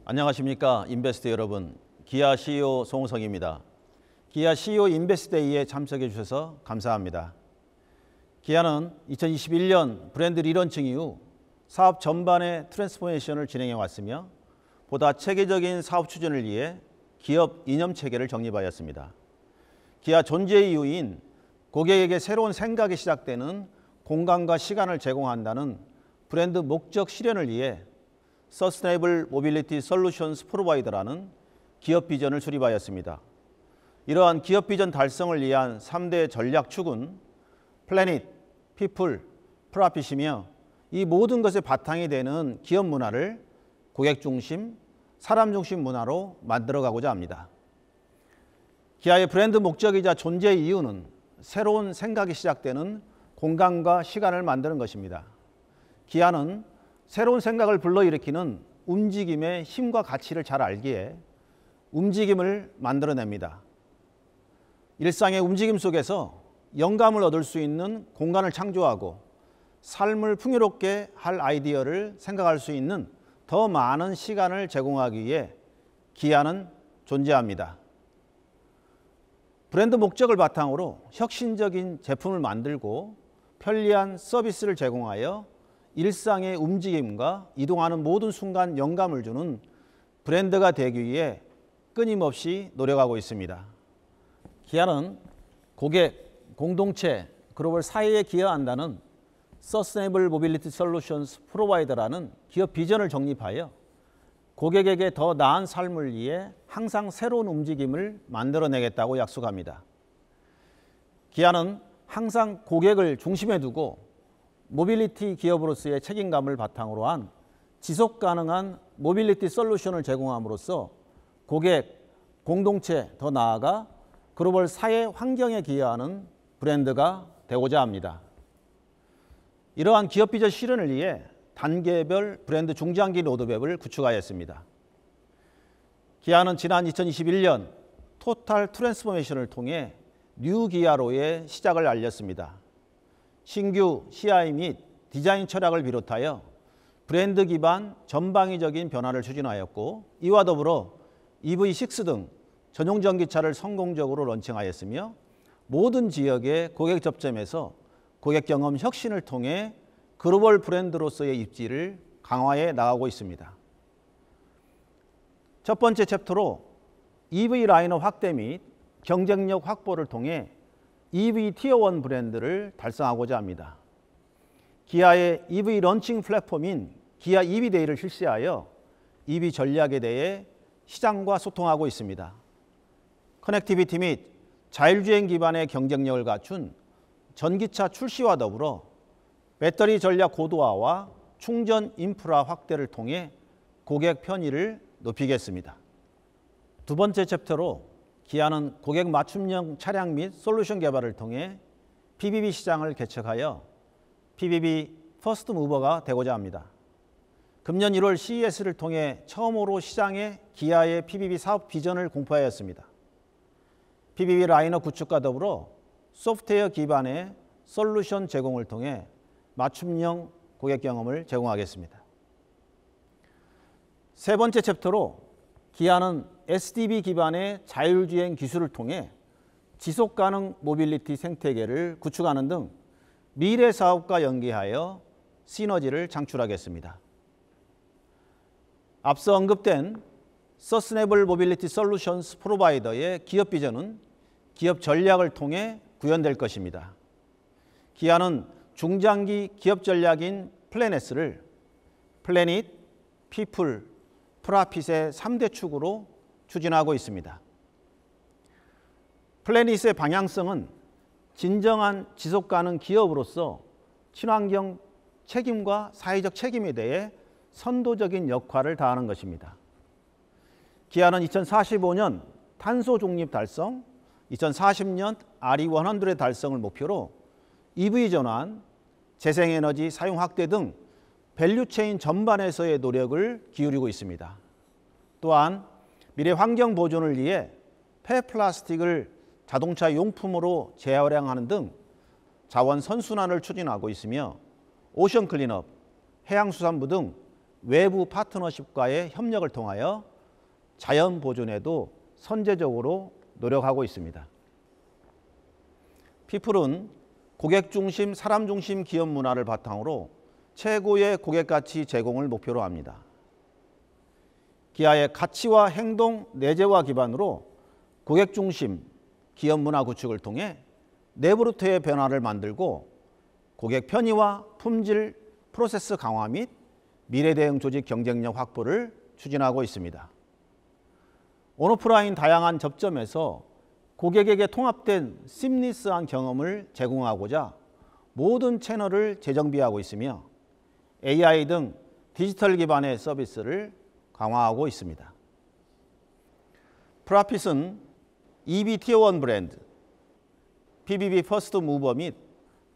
안녕하십니까 인베스트 여러분. 기아 CEO 송우석입니다. 기아 CEO 인베스트데이에 참석해 주셔서 감사합니다. 기아는 2021년 브랜드 리런칭 이후 사업 전반의 트랜스포메이션을 진행해 왔으며 보다 체계적인 사업 추진을 위해 기업 이념 체계를 정립하였습니다. 기아 존재의 이유인 고객에게 새로운 생각이 시작되는 공간과 시간을 제공한다는 브랜드 목적 실현을 위해 서스테이너블 모빌리티 솔루션스 프로바이더라는 기업 비전을 수립하였습니다. 이러한 기업 비전 달성을 위한 3대 전략 축은 플래닛, 피플, 프로핏이며 이 모든 것의 바탕이 되는 기업 문화를 고객 중심, 사람 중심 문화로 만들어가고자 합니다. 기아의 브랜드 목적이자 존재의 이유는 새로운 생각이 시작되는 공간과 시간을 만드는 것입니다. 기아는 새로운 생각을 불러일으키는 움직임의 힘과 가치를 잘 알기에 움직임을 만들어냅니다. 일상의 움직임 속에서 영감을 얻을 수 있는 공간을 창조하고 삶을 풍요롭게 할 아이디어를 생각할 수 있는 더 많은 시간을 제공하기 위해 기아는 존재합니다. 브랜드 목적을 바탕으로 혁신적인 제품을 만들고 편리한 서비스를 제공하여 일상의 움직임과 이동하는 모든 순간 영감을 주는 브랜드가 되기 위해 끊임없이 노력하고 있습니다. 기아는 고객, 공동체, 글로벌 사회에 기여한다는 서스테이너블 모빌리티 솔루션스 프로바이더라는 기업 비전을 정립하여 고객에게 더 나은 삶을 위해 항상 새로운 움직임을 만들어내겠다고 약속합니다. 기아는 항상 고객을 중심에 두고 모빌리티 기업으로서의 책임감을 바탕으로 한 지속 가능한 모빌리티 솔루션을 제공함으로써 고객, 공동체, 더 나아가 글로벌 사회 환경에 기여하는 브랜드가 되고자 합니다. 이러한 기업 비전 실현을 위해 단계별 브랜드 중장기 로드맵을 구축하였습니다. 기아는 지난 2021년 토탈 트랜스포메이션을 통해 뉴 기아로의 시작을 알렸습니다. 신규 CI 및 디자인 철학을 비롯하여 브랜드 기반 전방위적인 변화를 추진하였고 이와 더불어 EV6 등 전용 전기차를 성공적으로 런칭하였으며 모든 지역의 고객 접점에서 고객 경험 혁신을 통해 글로벌 브랜드로서의 입지를 강화해 나가고 있습니다. 첫 번째 챕터로 EV 라인업 확대 및 경쟁력 확보를 통해 EV 티어1 브랜드를 달성하고자 합니다. 기아의 EV 런칭 플랫폼인 기아 EV데이를 실시하여 EV 전략에 대해 시장과 소통하고 있습니다. 커넥티비티 및 자율주행 기반의 경쟁력을 갖춘 전기차 출시와 더불어 배터리 전략 고도화와 충전 인프라 확대를 통해 고객 편의를 높이겠습니다. 두 번째 챕터로 기아는 고객 맞춤형 차량 및 솔루션 개발을 통해 PBB 시장을 개척하여 PBB 퍼스트 무버가 되고자 합니다. 금년 1월 CES를 통해 처음으로 시장에 기아의 PBB 사업 비전을 공포하였습니다. PBB 라인업 구축과 더불어 소프트웨어 기반의 솔루션 제공을 통해 맞춤형 고객 경험을 제공하겠습니다. 세 번째 챕터로 기아는 SDV 기반의 자율주행 기술을 통해 지속가능 모빌리티 생태계를 구축하는 등 미래 사업과 연계하여 시너지를 창출하겠습니다. 앞서 언급된 서스테이너블 모빌리티 솔루션스 프로바이더의 기업 비전은 기업 전략을 통해 구현될 것입니다. 기아는 중장기 기업 전략인 플래닛을 플래닛, 피플, 프로핏의 3대 축으로 추진하고 있습니다. 플래닛의 방향성은 진정한 지속가능 기업으로서 친환경 책임과 사회적 책임에 대해 선도적인 역할을 다하는 것입니다. 기아는 2045년 탄소 중립 달성, 2040년 RE100의 달성을 목표로 EV 전환, 재생에너지 사용 확대 등 밸류체인 전반에서의 노력을 기울이고 있습니다. 또한 미래 환경 보존을 위해 폐플라스틱을 자동차 용품으로 재활용하는 등 자원 선순환을 추진하고 있으며 오션 클린업, 해양수산부 등 외부 파트너십과의 협력을 통하여 자연 보존에도 선제적으로 노력하고 있습니다. 피플은 고객 중심, 사람 중심 기업 문화를 바탕으로 최고의 고객 가치 제공을 목표로 합니다. 기아의 가치와 행동, 내재화 기반으로 고객 중심 기업 문화 구축을 통해 내부로부터의 변화를 만들고 고객 편의와 품질, 프로세스 강화 및 미래 대응 조직 경쟁력 확보를 추진하고 있습니다. 온오프라인 다양한 접점에서 고객에게 통합된 심리스한 경험을 제공하고자 모든 채널을 재정비하고 있으며 AI 등 디지털 기반의 서비스를 강화하고 있습니다. 프라핏은 EV 티어1 브랜드, PBB 퍼스트 무버 및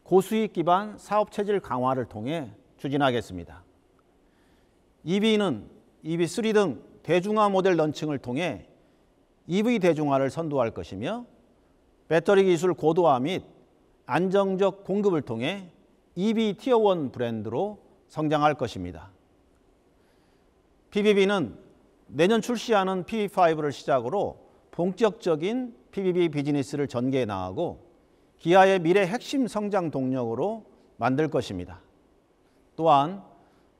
고수익 기반 사업 체질 강화를 통해 추진하겠습니다. EV는 EV3 등 대중화 모델 런칭을 통해 EV 대중화를 선도할 것이며 배터리 기술 고도화 및 안정적 공급을 통해 EV 티어1 브랜드로 성장할 것입니다. PBB는 내년 출시하는 PV5를 시작으로 본격적인 PBB 비즈니스를 전개해 나가고 기아의 미래 핵심 성장 동력으로 만들 것입니다. 또한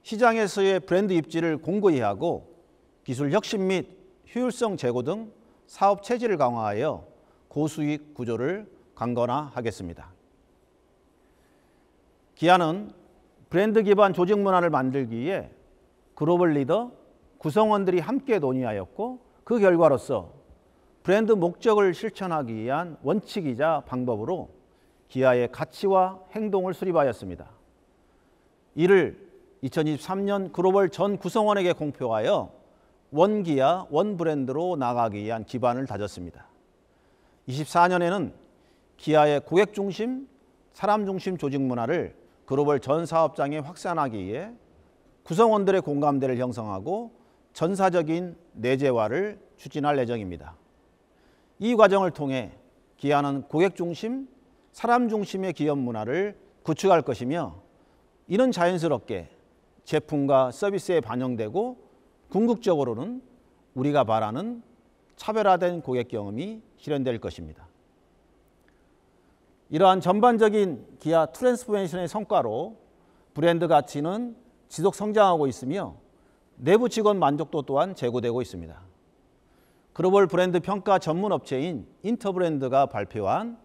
시장에서의 브랜드 입지를 공고히 하고 기술 혁신 및 효율성 제고 등 사업 체질을 강화하여 고수익 구조를 강건화하겠습니다. 기아는 브랜드 기반 조직 문화를 만들기 위해 글로벌 리더, 구성원들이 함께 논의하였고 그 결과로서 브랜드 목적을 실천하기 위한 원칙이자 방법으로 기아의 가치와 행동을 수립하였습니다. 이를 2023년 글로벌 전 구성원에게 공표하여 원기아, 원브랜드로 나아가기 위한 기반을 다졌습니다. 24년에는 기아의 고객 중심, 사람 중심 조직 문화를 글로벌 전 사업장에 확산하기 위해 구성원들의 공감대를 형성하고 전사적인 내재화를 추진할 예정입니다. 이 과정을 통해 기아는 고객 중심, 사람 중심의 기업 문화를 구축할 것이며 이는 자연스럽게 제품과 서비스에 반영되고 궁극적으로는 우리가 바라는 차별화된 고객 경험이 실현될 것입니다. 이러한 전반적인 기아 트랜스포메이션의 성과로 브랜드 가치는 지속 성장하고 있으며 내부 직원 만족도 또한 제고되고 있습니다. 글로벌 브랜드 평가 전문 업체인 인터브랜드가 발표한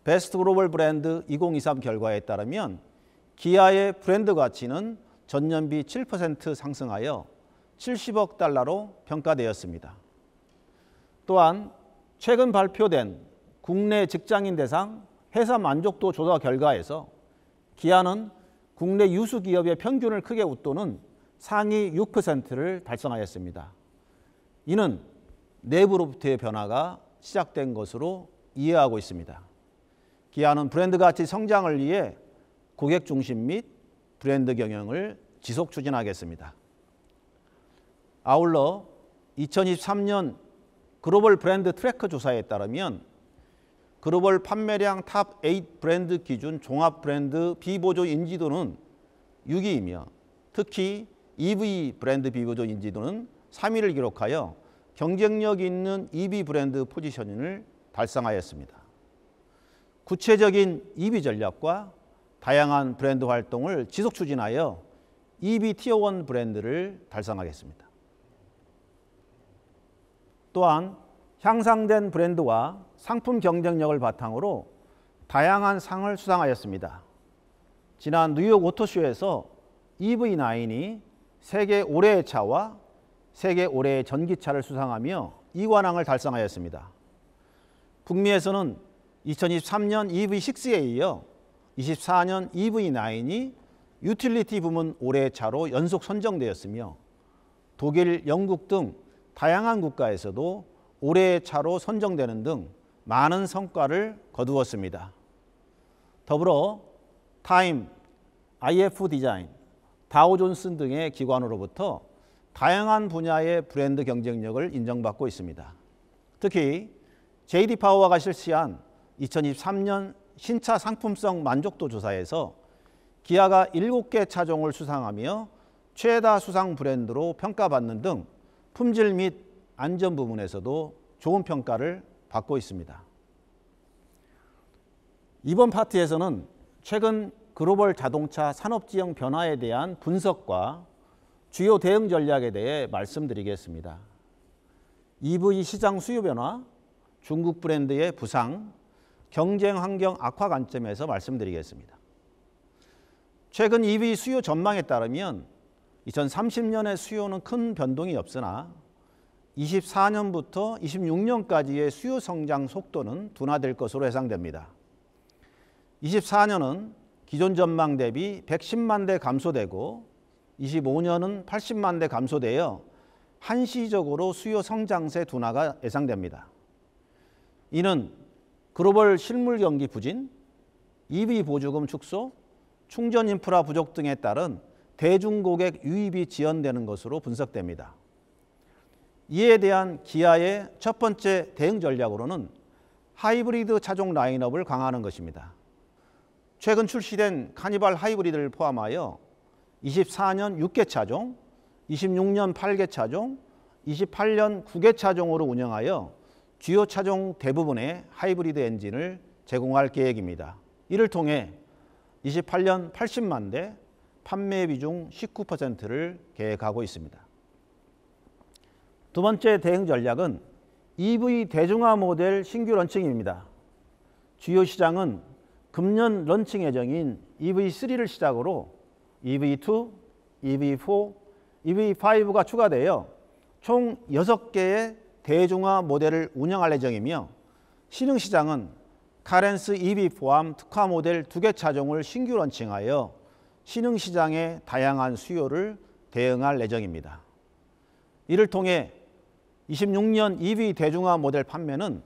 베스트 글로벌 브랜드 2023 결과에 따르면 기아의 브랜드 가치는 전년비 7% 상승하여 70억 달러로 평가되었습니다. 또한 최근 발표된 국내 직장인 대상 회사 만족도 조사 결과에서 기아는 국내 유수 기업의 평균을 크게 웃도는 상위 6%를 달성하였습니다. 이는 내부로부터의 변화가 시작된 것으로 이해하고 있습니다. 기아는 브랜드 가치 성장을 위해 고객 중심 및 브랜드 경영을 지속 추진하겠습니다. 아울러 2023년 글로벌 브랜드 트래커 조사에 따르면 글로벌 판매량 탑 8 브랜드 기준 종합 브랜드 비보조 인지도는 6위이며 특히 EV 브랜드 비보조 인지도는 3위를 기록하여 경쟁력 있는 EV 브랜드 포지셔닝을 달성하였습니다. 구체적인 EV 전략과 다양한 브랜드 활동을 지속 추진하여 EV 티어1 브랜드를 달성하겠습니다. 또한 향상된 브랜드와 상품 경쟁력을 바탕으로 다양한 상을 수상하였습니다. 지난 뉴욕 오토쇼에서 EV9이 세계 올해의 차와 세계 올해의 전기차를 수상하며 2관왕을 달성하였습니다. 북미에서는 2023년 EV6에 이어 24년 EV9이 유틸리티 부문 올해의 차로 연속 선정되었으며 독일, 영국 등 다양한 국가에서도 올해의 차로 선정되는 등 많은 성과를 거두었습니다. 더불어 타임, IF 디자인, 다우존슨 등의 기관으로부터 다양한 분야의 브랜드 경쟁력을 인정받고 있습니다. 특히 JD 파워가 실시한 2023년 신차 상품성 만족도 조사에서 기아가 7개 차종을 수상하며 최다 수상 브랜드로 평가받는 등 품질 및 안전 부분에서도 좋은 평가를 받고 있습니다. 이번 파트에서는 최근 글로벌 자동차 산업지형 변화에 대한 분석과 주요 대응 전략에 대해 말씀드리겠습니다. EV 시장 수요 변화, 중국 브랜드의 부상, 경쟁 환경 악화 관점에서 말씀드리겠습니다. 최근 EV 수요 전망에 따르면 2030년의 수요는 큰 변동이 없으나 24년부터 26년까지의 수요 성장 속도는 둔화될 것으로 예상됩니다. 24년은 기존 전망 대비 110만 대 감소되고 25년은 80만 대 감소되어 한시적으로 수요 성장세 둔화가 예상됩니다. 이는 글로벌 실물 경기 부진, EV 보조금 축소, 충전 인프라 부족 등에 따른 대중고객 유입이 지연되는 것으로 분석됩니다. 이에 대한 기아의 첫 번째 대응 전략으로는 하이브리드 차종 라인업을 강화하는 것입니다. 최근 출시된 카니발 하이브리드를 포함하여 24년 6개 차종, 26년 8개 차종, 28년 9개 차종으로 운영하여 주요 차종 대부분의 하이브리드 엔진을 제공할 계획입니다. 이를 통해 28년 80만 대, 판매 비중 19%를 계획하고 있습니다. 두 번째 대응 전략은 EV 대중화 모델 신규 런칭입니다. 주요 시장은 금년 런칭 예정인 EV3를 시작으로 EV2, EV4, EV5가 추가되어 총 6개의 대중화 모델을 운영할 예정이며 신흥 시장은 카렌스 EV 포함 특화 모델 2개 차종을 신규 런칭하여 신흥 시장의 다양한 수요를 대응할 예정입니다. 이를 통해 26년 EV 대중화 모델 판매는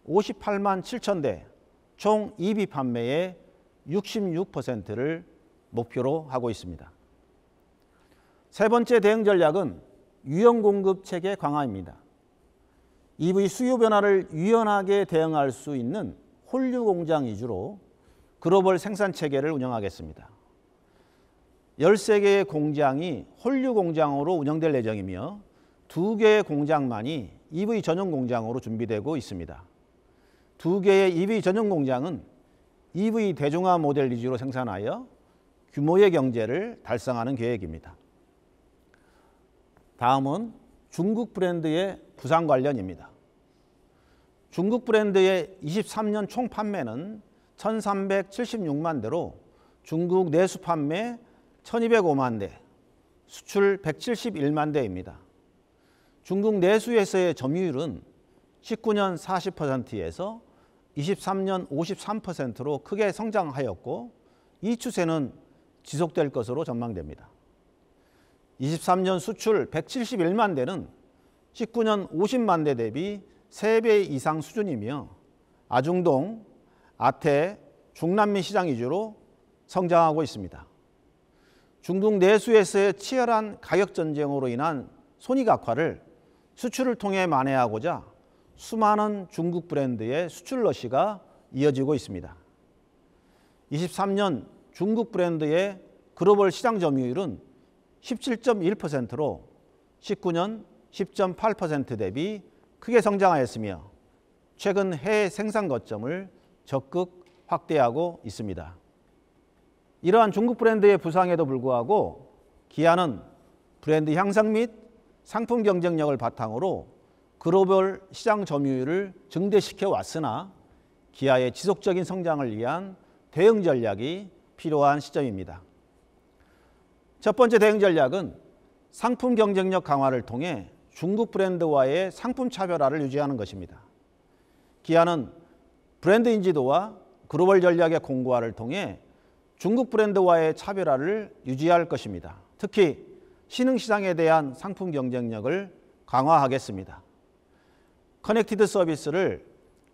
58만 7천 대, 총 EV 판매의 66%를 목표로 하고 있습니다. 세 번째 대응 전략은 유연 공급 체계 강화입니다. EV 수요 변화를 유연하게 대응할 수 있는 홀류 공장 위주로 글로벌 생산 체계를 운영하겠습니다. 13개의 공장이 홀류 공장으로 운영될 예정이며 2개의 공장만이 EV 전용 공장으로 준비되고 있습니다. 2개의 EV 전용 공장은 EV 대중화 모델 위주로 생산하여 규모의 경제를 달성하는 계획입니다. 다음은 중국 브랜드의 부상 관련입니다. 중국 브랜드의 23년 총 판매는 1,376만 대로 중국 내수 판매 1,205만 대, 수출 171만 대입니다. 중국 내수에서의 점유율은 19년 40%에서 23년 53%로 크게 성장하였고 이 추세는 지속될 것으로 전망됩니다. 23년 수출 171만 대는 19년 50만 대 대비 3배 이상 수준이며 아중동, 아태, 중남미 시장 위주로 성장하고 있습니다. 중국 내수에서의 치열한 가격 전쟁으로 인한 손익 악화를 수출을 통해 만회하고자 수많은 중국 브랜드의 수출 러시가 이어지고 있습니다. 23년 중국 브랜드의 글로벌 시장 점유율은 17.1%로 19년 10.8% 대비 크게 성장하였으며 최근 해외 생산 거점을 적극 확대하고 있습니다. 이러한 중국 브랜드의 부상에도 불구하고 기아는 브랜드 향상 및 상품 경쟁력을 바탕으로 글로벌 시장 점유율을 증대시켜 왔으나 기아의 지속적인 성장을 위한 대응 전략이 필요한 시점입니다. 첫 번째 대응 전략은 상품 경쟁력 강화를 통해 중국 브랜드와의 상품 차별화를 유지하는 것입니다. 기아는 브랜드 인지도와 글로벌 전략의 공고화를 통해 중국 브랜드와의 차별화를 유지할 것입니다. 특히 신흥 시장에 대한 상품 경쟁력을 강화하겠습니다. 커넥티드 서비스를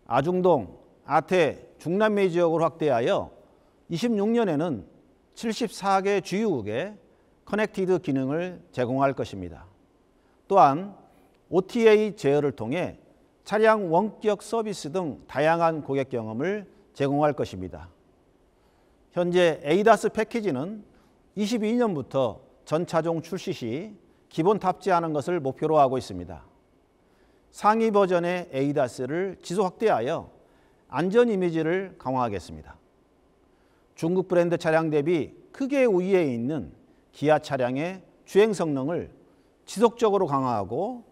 아중동, 아태, 중남미 지역으로 확대하여 26년에는 74개 주유국에 커넥티드 기능을 제공할 것입니다. 또한 OTA 제어를 통해 차량 원격 서비스 등 다양한 고객 경험을 제공할 것입니다. 현재 에이다스 패키지는 22년부터 전 차종 출시 시 기본 탑재하는 것을 목표로 하고 있습니다. 상위 버전의 ADAS를 지속 확대하여 안전 이미지를 강화하겠습니다. 중국 브랜드 차량 대비 크게 우위에 있는 기아 차량의 주행 성능을 지속적으로 강화하고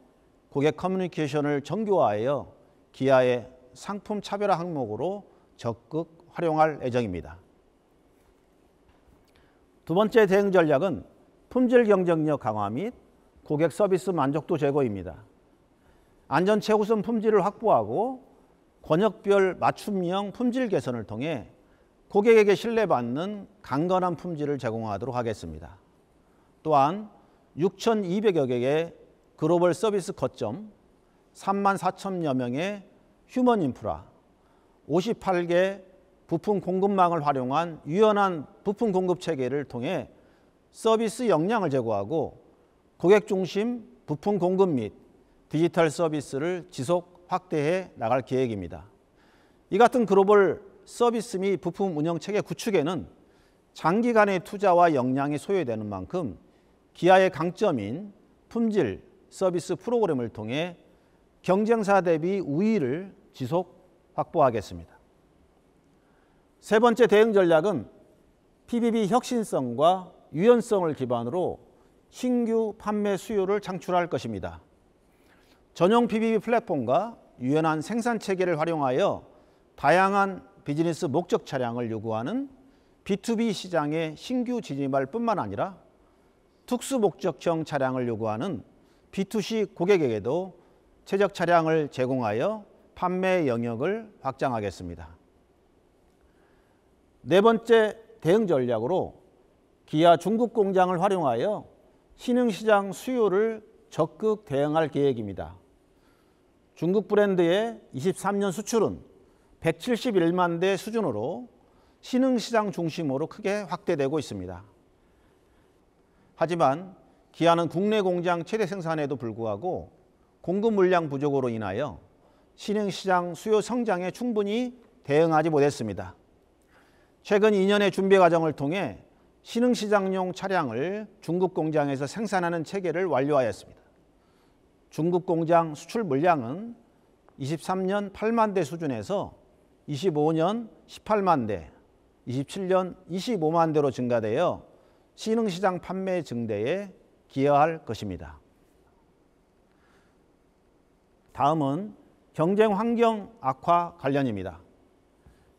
고객 커뮤니케이션을 정교화하여 기아의 상품 차별화 항목으로 적극 활용할 예정입니다. 두 번째 대응 전략은 품질 경쟁력 강화 및 고객 서비스 만족도 제고입니다. 안전 최우선 품질을 확보하고 권역별 맞춤형 품질 개선을 통해 고객에게 신뢰받는 강건한 품질을 제공하도록 하겠습니다. 또한 6,200여 개의 글로벌 서비스 거점, 34,000여 명의 휴먼 인프라, 58개 부품 공급망을 활용한 유연한 부품 공급 체계를 통해 서비스 역량을 제고하고 고객 중심 부품 공급 및 디지털 서비스를 지속 확대해 나갈 계획입니다. 이 같은 글로벌 서비스 및 부품 운영 체계 구축에는 장기간의 투자와 역량이 소요되는 만큼 기아의 강점인 품질 서비스 프로그램을 통해 경쟁사 대비 우위를 지속 확보하겠습니다. 세 번째 대응 전략은 PBB 혁신성과 유연성을 기반으로 신규 판매 수요를 창출할 것입니다. 전용 PBB 플랫폼과 유연한 생산 체계를 활용하여 다양한 비즈니스 목적 차량을 요구하는 B2B 시장의 신규 진입할 뿐만 아니라 특수 목적형 차량을 요구하는 B2C 고객에게도 최적 차량을 제공하여 판매 영역을 확장하겠습니다. 네 번째 대응 전략으로 기아 중국 공장을 활용하여 신흥시장 수요를 적극 대응할 계획입니다. 중국 브랜드의 23년 수출은 171만 대 수준으로 신흥시장 중심으로 크게 확대되고 있습니다. 하지만 기아는 국내 공장 최대 생산에도 불구하고 공급 물량 부족으로 인하여 신흥시장 수요 성장에 충분히 대응하지 못했습니다. 최근 2년의 준비 과정을 통해 신흥시장용 차량을 중국 공장에서 생산하는 체계를 완료하였습니다. 중국 공장 수출 물량은 23년 8만 대 수준에서 25년 18만 대, 27년 25만 대로 증가되어 신흥시장 판매 증대에 기여할 것입니다. 다음은 경쟁 환경 악화 관련입니다.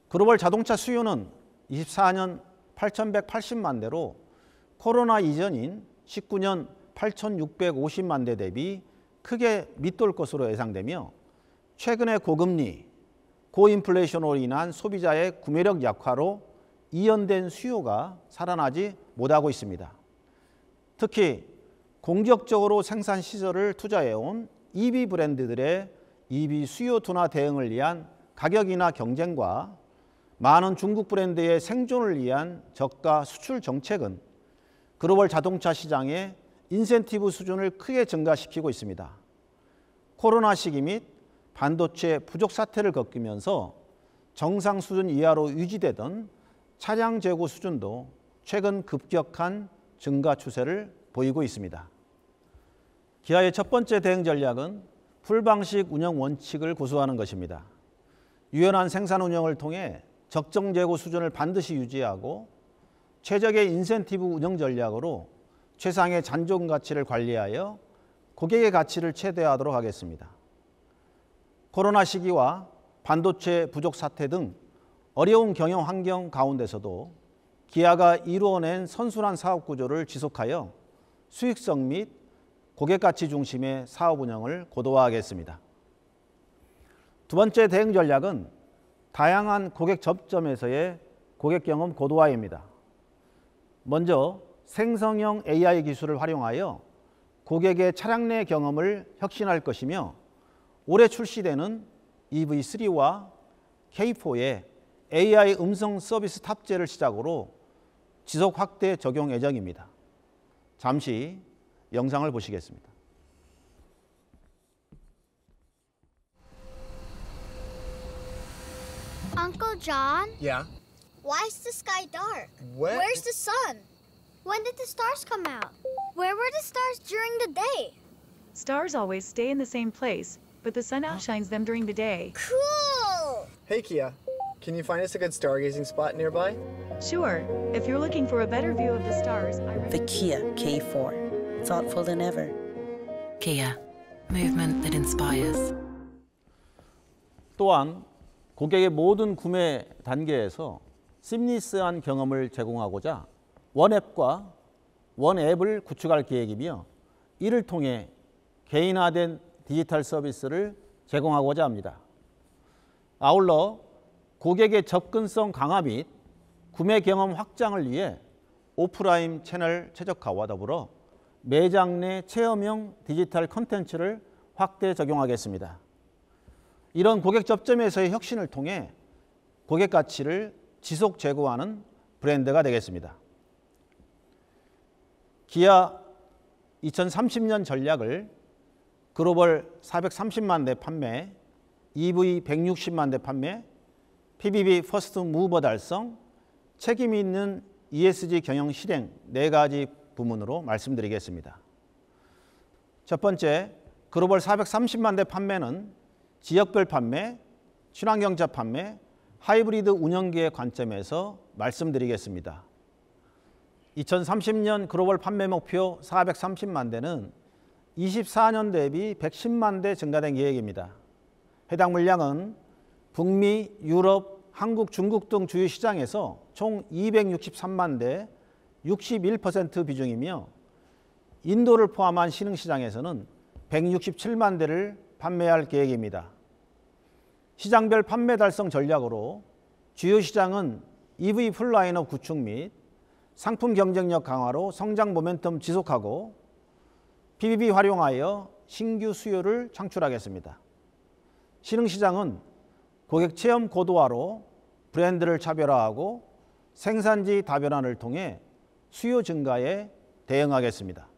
글로벌 자동차 수요는 24년 8,180만 대로 코로나 이전인 19년 8,650만 대 대비 크게 밑돌 것으로 예상되며 최근의 고금리, 고인플레이션으로 인한 소비자의 구매력 약화로 이연된 수요가 살아나지 못하고 있습니다. 특히 공격적으로 생산 시설을 투자해온 EV 브랜드들의 EV 수요 둔화 대응을 위한 가격이나 경쟁과 많은 중국 브랜드의 생존을 위한 저가 수출 정책은 글로벌 자동차 시장의 인센티브 수준을 크게 증가시키고 있습니다. 코로나 시기 및 반도체 부족 사태를 겪으면서 정상 수준 이하로 유지되던 차량 재고 수준도 최근 급격한 증가 추세를 보이고 있습니다. 기아의 첫 번째 대응 전략은 풀방식 운영 원칙을 고수하는 것입니다. 유연한 생산 운영을 통해 적정 재고 수준을 반드시 유지하고 최적의 인센티브 운영 전략으로 최상의 잔존 가치를 관리하여 고객의 가치를 최대화하도록 하겠습니다. 코로나 시기와 반도체 부족 사태 등 어려운 경영 환경 가운데서도 기아가 이루어낸 선순환 사업 구조를 지속하여 수익성 및 고객 가치 중심의 사업 운영을 고도화하겠습니다. 두 번째 대응 전략은 다양한 고객 접점에서의 고객 경험 고도화입니다. 먼저 생성형 AI 기술을 활용하여 고객의 차량 내 경험을 혁신할 것이며 올해 출시되는 EV3와 K4의 AI 음성 서비스 탑재를 시작으로 지속 확대 적용 예정입니다. 잠시 영상을 보시겠습니다. Uncle John? Yeah. Why is the sky dark? Where Where's the sun? When did the stars come out? Where were the stars during the day? Stars always stay in the same place, but the sun outshines them during the day. Cool! Hey Kia, can you find us a good stargazing spot nearby? Sure, if you're looking for a better view of the stars, The Kia K4. Thoughtful than ever. Kia, movement that inspires. 또한 고객의 모든 구매 단계에서 심리스한 경험을 제공하고자 원앱과 원앱을 구축할 계획이며 이를 통해 개인화된 디지털 서비스를 제공하고자 합니다. 아울러 고객의 접근성 강화 및 구매 경험 확장을 위해 오프라인 채널 최적화와 더불어 매장 내 체험형 디지털 콘텐츠를 확대 적용하겠습니다. 이런 고객 접점에서의 혁신을 통해 고객 가치를 지속 제고하는 브랜드가 되겠습니다. 기아 2030년 전략을 글로벌 430만 대 판매, EV 160만 대 판매, PBB 퍼스트 무버 달성, 책임 있는 ESG 경영 실행 4가지 부문으로 말씀드리겠습니다. 첫 번째, 글로벌 430만 대 판매는 지역별 판매, 친환경차 판매, 하이브리드 운영계의 관점에서 말씀드리겠습니다. 2030년 글로벌 판매 목표 430만 대는 24년 대비 110만 대 증가된 계획입니다. 해당 물량은 북미, 유럽, 한국, 중국 등 주요 시장에서 총 263만 대 61% 비중이며 인도를 포함한 신흥시장에서는 167만 대를 판매할 계획입니다. 시장별 판매 달성 전략으로 주요 시장은 EV 풀라인업 구축 및 상품 경쟁력 강화로 성장 모멘텀 지속하고 PBB 활용하여 신규 수요를 창출하겠습니다. 신흥시장은 고객 체험 고도화로 브랜드를 차별화하고 생산지 다변화를 통해 수요 증가에 대응하겠습니다.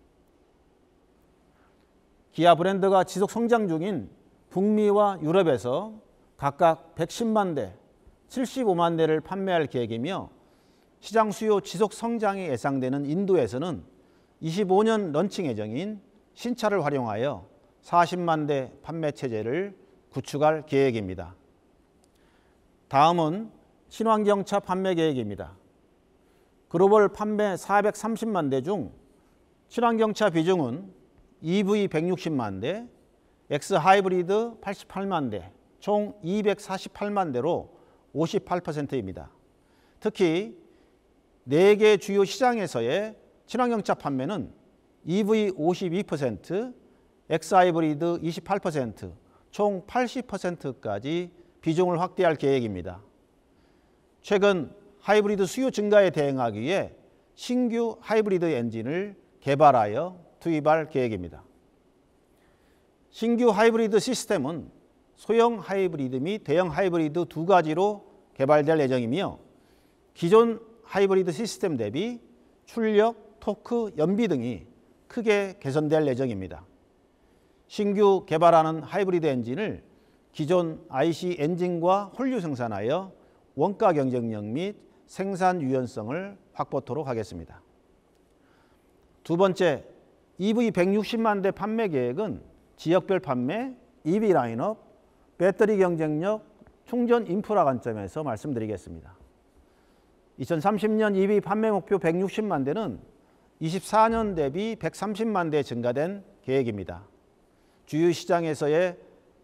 기아 브랜드가 지속 성장 중인 북미와 유럽에서 각각 110만 대, 75만 대를 판매할 계획이며 시장 수요 지속 성장이 예상되는 인도에서는 25년 런칭 예정인 신차를 활용하여 40만 대 판매 체제를 구축할 계획입니다. 다음은 친환경차 판매 계획입니다. 글로벌 판매 430만 대 중 친환경차 비중은 EV 160만 대, X 하이브리드 88만 대, 총 248만 대로 58%입니다. 특히 4개 주요 시장에서의 친환경차 판매는 EV 52%, X 하이브리드 28%, 총 80%까지 비중을 확대할 계획입니다. 최근 하이브리드 수요 증가에 대응하기 위해 신규 하이브리드 엔진을 개발하여 투입할 계획입니다. 신규 하이브리드 시스템은 소형 하이브리드 및 대형 하이브리드 2가지로 개발될 예정이며 기존 하이브리드 시스템 대비 출력, 토크, 연비 등이 크게 개선될 예정입니다. 신규 개발하는 하이브리드 엔진을 기존 IC 엔진과 혼류 생산하여 원가 경쟁력 및 생산 유연성을 확보토록 하겠습니다. 두 번째, EV 160만 대 판매 계획은 지역별 판매, EV 라인업, 배터리 경쟁력, 충전 인프라 관점에서 말씀드리겠습니다. 2030년 EV 판매 목표 160만 대는 24년 대비 130만 대 증가된 계획입니다. 주요 시장에서의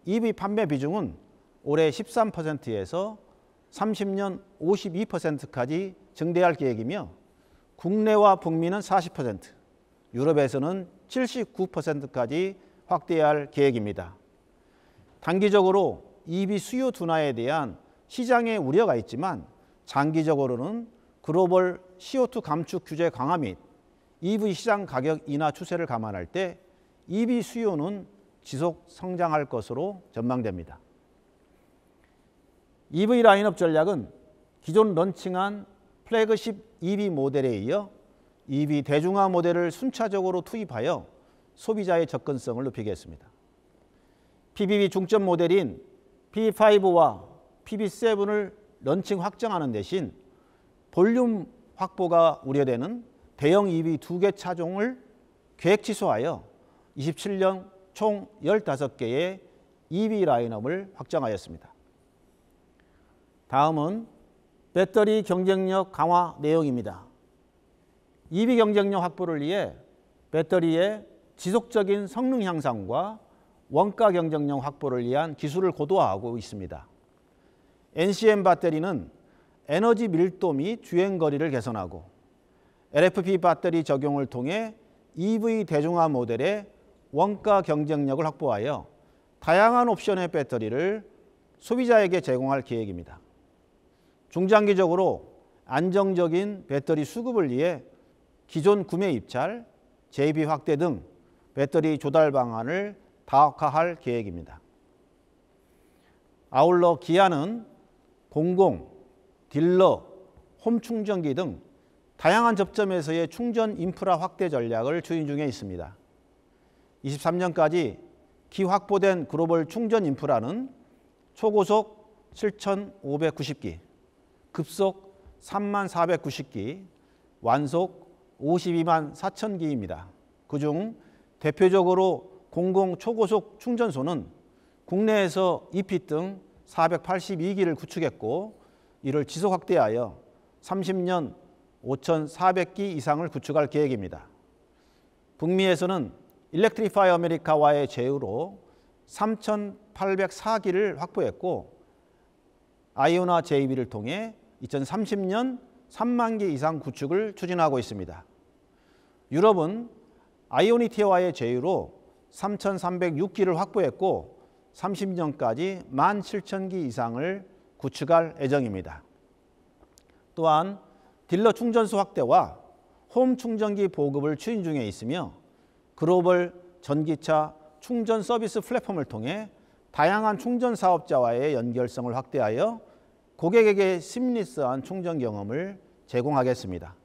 EV 판매 비중은 올해 13%에서 30년 52%까지 증대할 계획이며 국내와 북미는 40%, 유럽에서는 79%까지 확대할 계획입니다. 단기적으로 EV 수요 둔화에 대한 시장의 우려가 있지만 장기적으로는 글로벌 CO2 감축 규제 강화 및 EV 시장 가격 인하 추세를 감안할 때 EV 수요는 지속 성장할 것으로 전망됩니다. EV 라인업 전략은 기존 런칭한 플래그십 EV 모델에 이어 EV 대중화 모델을 순차적으로 투입하여 소비자의 접근성을 높이겠습니다. PBB 중점 모델인 P5와 PB7을 런칭 확정하는 대신 볼륨 확보가 우려되는 대형 EV 2개 차종을 계획 취소하여 27년 총 15개의 EV 라인업을 확정하였습니다. 다음은 배터리 경쟁력 강화 내용입니다. EV 경쟁력 확보를 위해 배터리의 지속적인 성능 향상과 원가 경쟁력 확보를 위한 기술을 고도화하고 있습니다. NCM 배터리는 에너지 밀도 및 주행거리를 개선하고 LFP 배터리 적용을 통해 EV 대중화 모델의 원가 경쟁력을 확보하여 다양한 옵션의 배터리를 소비자에게 제공할 계획입니다. 중장기적으로 안정적인 배터리 수급을 위해 기존 구매 입찰, 재비 확대 등 배터리 조달 방안을 다각화할 계획입니다. 아울러 기아는 공공, 딜러, 홈 충전기 등 다양한 접점에서의 충전 인프라 확대 전략을 추진 중에 있습니다. 23년까지 기 확보된 글로벌 충전 인프라는 초고속 7,590기, 급속 34,490기, 완속 52만 4천기입니다. 그중 대표적으로 공공 초고속 충전소는 국내에서 이핏 등 482기를 구축했고 이를 지속 확대하여 30년 5,400기 이상을 구축할 계획입니다. 북미에서는 일렉트리파이 아메리카와의 제휴로 3,804기를 확보했고 아이오나 JV를 통해 2030년 3만 기 이상 구축을 추진하고 있습니다. 유럽은 아이오니티와의 제휴로 3,306기를 확보했고 30년까지 17,000기 이상을 구축할 예정입니다. 또한 딜러 충전소 확대와 홈 충전기 보급을 추진 중에 있으며 글로벌 전기차 충전 서비스 플랫폼을 통해 다양한 충전 사업자와의 연결성을 확대하여 고객에게 시미리스한 충전 경험을 제공하겠습니다.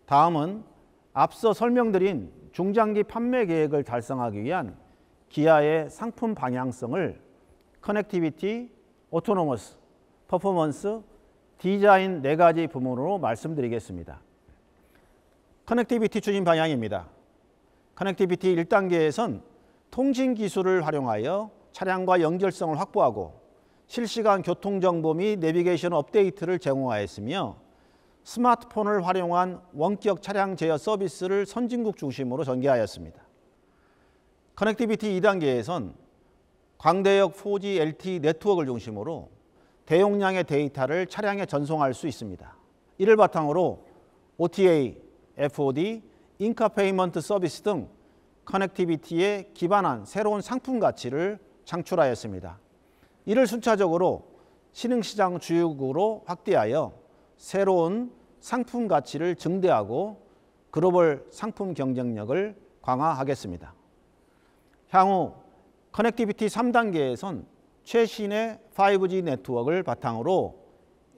다음은 앞서 설명드린 중장기 판매 계획을 달성하기 위한 기아의 상품 방향성을 커넥티비티, 오토노머스, 퍼포먼스, 디자인 4가지 부문으로 말씀드리겠습니다. 커넥티비티 추진 방향입니다. 커넥티비티 1단계에선 통신 기술을 활용하여 차량과 연결성을 확보하고 실시간 교통정보 및 내비게이션 업데이트를 제공하였으며 스마트폰을 활용한 원격 차량 제어 서비스를 선진국 중심으로 전개하였습니다. 커넥티비티 2단계에선 광대역 4G LTE 네트워크를 중심으로 대용량의 데이터를 차량에 전송할 수 있습니다. 이를 바탕으로 OTA, FOD, 인카페이먼트 서비스 등 커넥티비티에 기반한 새로운 상품 가치를 창출하였습니다. 이를 순차적으로 신흥시장 주요국으로 확대하여 새로운 상품 가치를 증대하고 글로벌 상품 경쟁력을 강화하겠습니다. 향후 커넥티비티 3단계에선 최신의 5G 네트워크를 바탕으로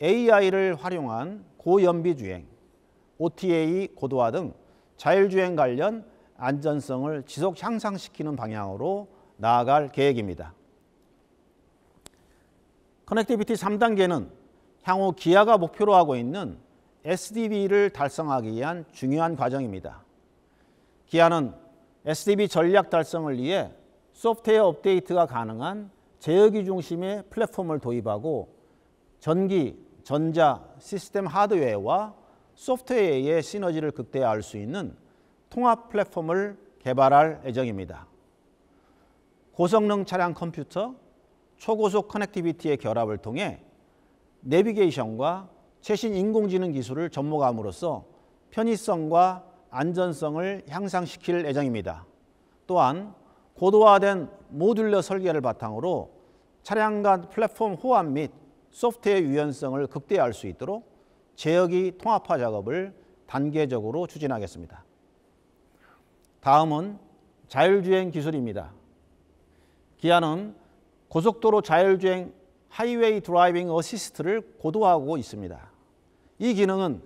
AI를 활용한 고연비 주행, OTA 고도화 등 자율주행 관련 안전성을 지속 향상시키는 방향으로 나아갈 계획입니다. 커넥티비티 3단계는 향후 기아가 목표로 하고 있는 SDV를 달성하기 위한 중요한 과정입니다. 기아는 SDV 전략 달성을 위해 소프트웨어 업데이트가 가능한 제어기 중심의 플랫폼을 도입하고 전기, 전자, 시스템 하드웨어와 소프트웨어의 시너지를 극대화할 수 있는 통합 플랫폼을 개발할 예정입니다. 고성능 차량 컴퓨터, 초고속 커넥티비티의 결합을 통해 내비게이션과 최신 인공지능 기술을 접목함으로써 편의성과 안전성을 향상시킬 예정입니다. 또한 고도화된 모듈러 설계를 바탕으로 차량 간 플랫폼 호환 및 소프트웨어 유연성을 극대화할 수 있도록 제어기 통합화 작업을 단계적으로 추진하겠습니다. 다음은 자율주행 기술입니다. 기아는 고속도로 자율주행 하이웨이 드라이빙 어시스트를 고도화하고 있습니다. 이 기능은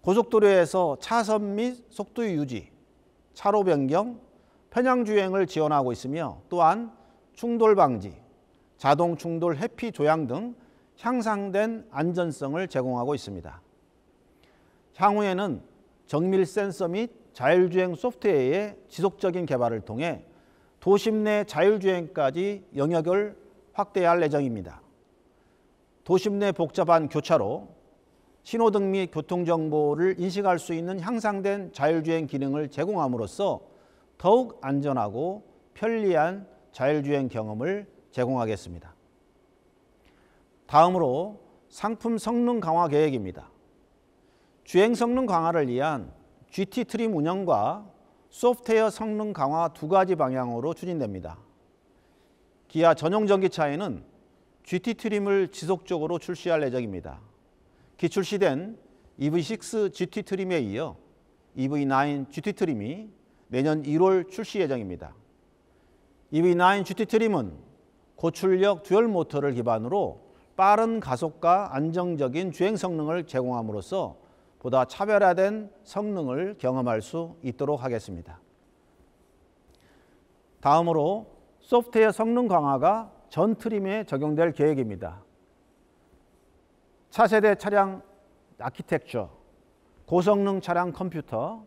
고속도로에서 차선 및 속도 유지, 차로 변경, 편향 주행을 지원하고 있으며 또한 충돌 방지, 자동 충돌 회피 조향 등 향상된 안전성을 제공하고 있습니다. 향후에는 정밀 센서 및 자율주행 소프트웨어의 지속적인 개발을 통해 도심 내 자율주행까지 영역을 확대할 예정입니다. 도심 내 복잡한 교차로, 신호등 및 교통정보를 인식할 수 있는 향상된 자율주행 기능을 제공함으로써 더욱 안전하고 편리한 자율주행 경험을 제공하겠습니다. 다음으로 상품 성능 강화 계획입니다. 주행 성능 강화를 위한 GT 트림 운영과 소프트웨어 성능 강화 두 가지 방향으로 추진됩니다. 기아 전용 전기차에는 GT 트림을 지속적으로 출시할 예정입니다. 기출시된 EV6 GT 트림에 이어 EV9 GT 트림이 내년 1월 출시 예정입니다. EV9 GT 트림은 고출력 듀얼 모터를 기반으로 빠른 가속과 안정적인 주행 성능을 제공함으로써 보다 차별화된 성능을 경험할 수 있도록 하겠습니다. 다음으로 소프트웨어 성능 강화가 전 트림에 적용될 계획입니다. 차세대 차량 아키텍처, 고성능 차량 컴퓨터,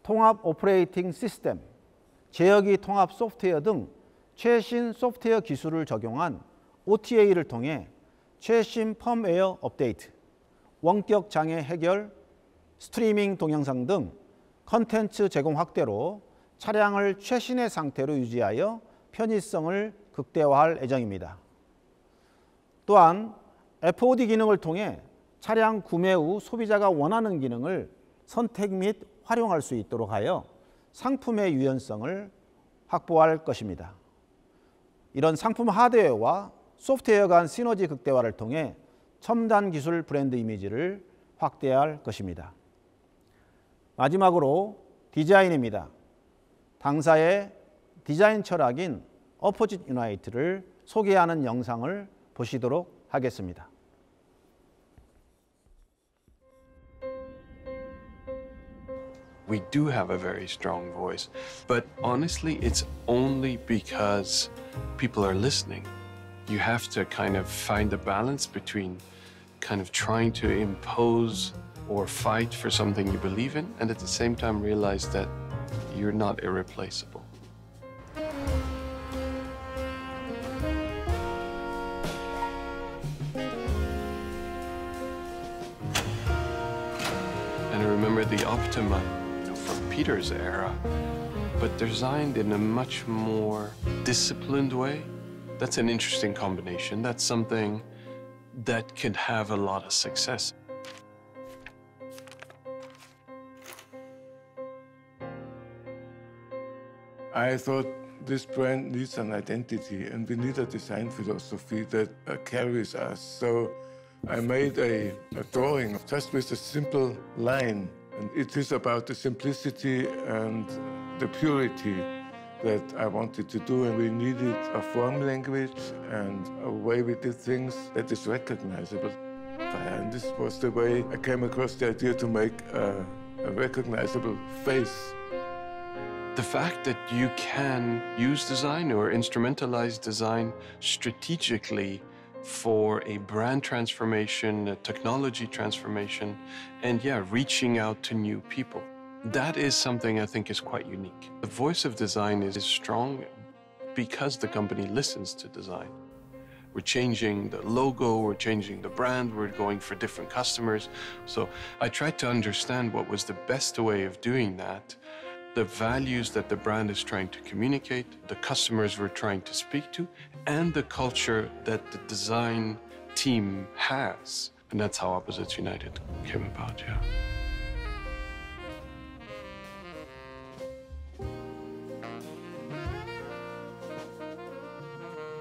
통합 오퍼레이팅 시스템, 제어기 통합 소프트웨어 등 최신 소프트웨어 기술을 적용한 OTA를 통해 최신 펌웨어 업데이트, 원격 장애 해결, 스트리밍 동영상 등 컨텐츠 제공 확대로 차량을 최신의 상태로 유지하여 편의성을 극대화할 예정입니다. 또한 FOD 기능을 통해 차량 구매 후 소비자가 원하는 기능을 선택 및 활용할 수 있도록 하여 상품의 유연성을 확보할 것입니다. 이런 상품 하드웨어와 소프트웨어 간 시너지 극대화를 통해 첨단 기술 브랜드 이미지를 확대할 것입니다. 마지막으로 디자인입니다. 당사의 디자인 철학인 어포짓 유나이트를 소개하는 영상을 보시도록 하겠습니다. We do have a very strong voice, but honestly, it's only because people are listening. You have to kind of find a balance between kind of trying to impose or fight for something you believe in, and at the same time realize that you're not irreplaceable. And I remember the Optima from Peter's era, but designed in a much more disciplined way. That's an interesting combination. That's something that can have a lot of success. I thought this brand needs an identity, and we need a design philosophy that carries us. So I made a drawing just with a simple line. And it is about the simplicity and the purity that I wanted to do. And we needed a form language and a way we did things that is recognizable. And this was the way I came across the idea to make a recognizable face. The fact that you can use design or instrumentalize design strategically for a brand transformation, a technology transformation, and reaching out to new people. That is something I think is quite unique. The voice of design is strong because the company listens to design. We're changing the logo, we're changing the brand, we're going for different customers. So I tried to understand what was the best way of doing that, the values that the brand is trying to communicate, the customers we're trying to speak to, and the culture that the design team has. And that's how Opposites United came about, yeah.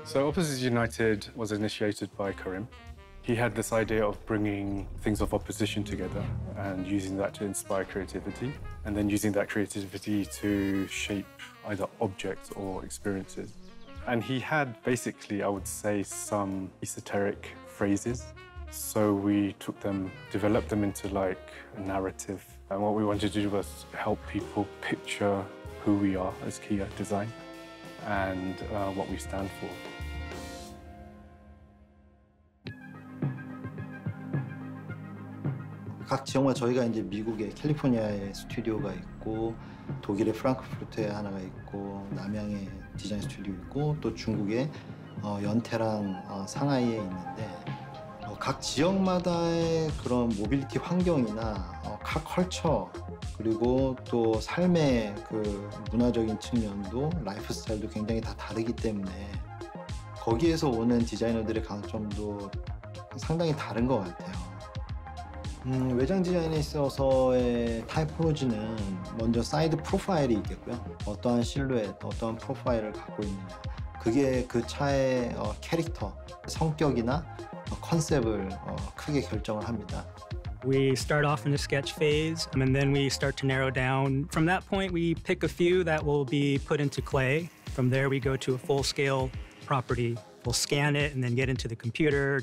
So Opposites United was initiated by Karim. He had this idea of bringing things of opposition together and using that to inspire creativity, and then using that creativity to shape either objects or experiences. And he had basically, I would say, some esoteric phrases. So we took them, developed them into like a narrative. And what we wanted to do was help people picture who we are as Kia Design and what we stand for. 각 지역마다 저희가 이제 미국의 캘리포니아에 스튜디오가 있고 독일의 프랑크푸르트에 하나가 있고 남양에 디자인 스튜디오 있고 또 중국의 연태랑 상하이에 있는데 각 지역마다의 그런 모빌리티 환경이나 각 컬처 그리고 또 삶의 그 문화적인 측면도 라이프 스타일도 굉장히 다 다르기 때문에 거기에서 오는 디자이너들의 강점도 상당히 다른 것 같아요. 외장 디자인에 있어서의 타이포로지는 먼저 사이드 프로파일이 있겠고요. 어떠한 실루엣, 어떠한 프로파일을 갖고 있느냐. 그게 그 차의 캐릭터, 성격이나 컨셉을 크게 결정을 합니다. We start off in the sketch phase, and then we start to narrow down. From that point, we pick a few that will be put into clay. From there, we go to a full-scale property. We'll scan it and then get into the computer,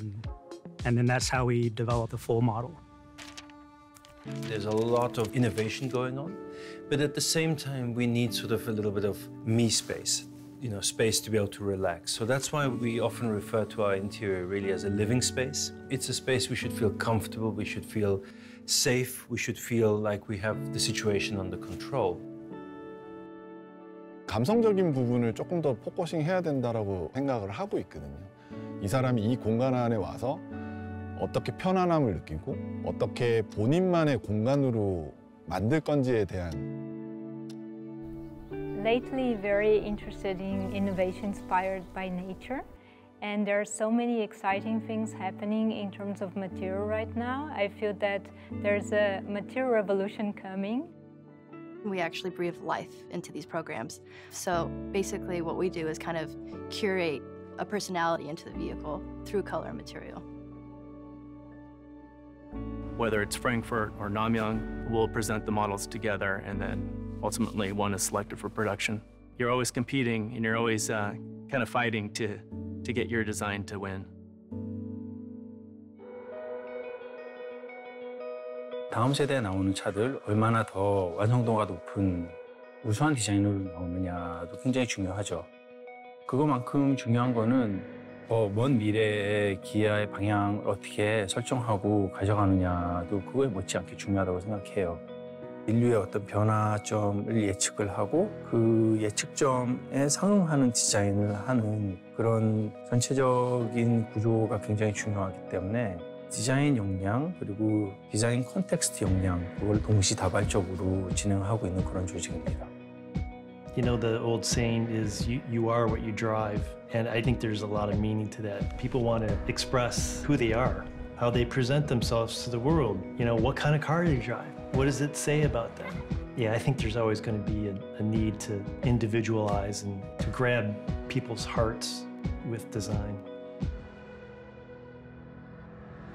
and then that's how we develop the full model. There's a lot of innovation going on, but at the same time, we need sort of a little bit of me space, space to be able to relax. So that's why we often refer to our interior really as a living space. It's a space we should feel comfortable, we should feel safe, we should feel like we have the situation under control. 감성적인 부분을 조금 더 포커싱 해야 된다라고 생각을 하고 있거든요. 이 사람이 이 공간 안에 와서 어떻게 편안함을 느끼고 어떻게 본인만의 공간으로 만들 건지에 대한. Lately very interested in innovation inspired by nature, and there are so many exciting things happening in terms of material right now. I feel that there's a material revolution coming. We actually breathe life into these programs. So basically what we do is kind of curate a personality into the vehicle through color and material. Whether it's Frankfurt or Namyang, we'll present the models together, and then ultimately one is selected for production. You're always competing, and you're always kind of fighting to get your design to win. 다음 세대에 나오는 차들 얼마나 더 완성도가 높은 우수한 디자인으로 나오느냐도 굉장히 중요하죠. 그거만큼 중요한 거는 먼 미래의 기아의 방향을 어떻게 설정하고 가져가느냐도 그거에 못지않게 중요하다고 생각해요. 인류의 어떤 변화점을 예측을 하고 그 예측점에 상응하는 디자인을 하는 그런 전체적인 구조가 굉장히 중요하기 때문에 디자인 역량 그리고 디자인 컨텍스트 역량 그걸 동시다발적으로 진행하고 있는 그런 조직입니다. You know, the old saying is you are what you drive, and I think there's a lot of meaning to that. People want to express who they are, how they present themselves to the world. You know, what kind of car they drive. What does it say about them? Yeah, I think there's always going to be a need to individualize and to grab people's hearts with design.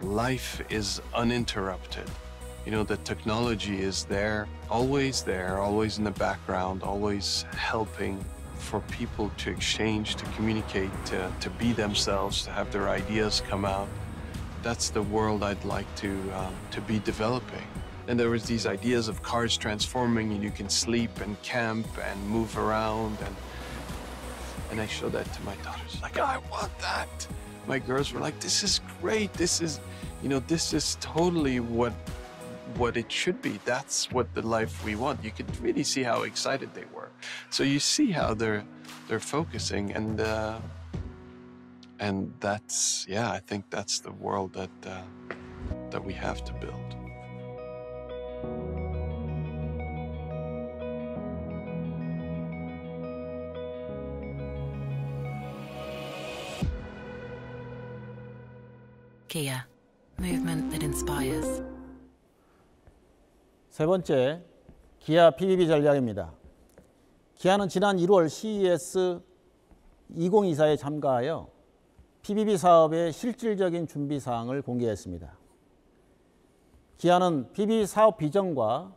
Life is uninterrupted. You know, the technology is there, always in the background, always helping for people to exchange, to communicate, to be themselves, to have their ideas come out. That's the world I'd like to be developing. And there was these ideas of cars transforming, and you can sleep and camp and move around, and I showed that to my daughters. Like, I want that. My girls were like, this is great. This is, this is totally what it should be. That's what the life we want. You could really see how excited they were. So you see how they're focusing, and that's, yeah, I think that's the world that we have to build. Kia, movement that inspires. 세 번째, 기아 PBB 전략입니다. 기아는 지난 1월 CES 2024에 참가하여 PBB 사업의 실질적인 준비 사항을 공개했습니다. 기아는 PBB 사업 비전과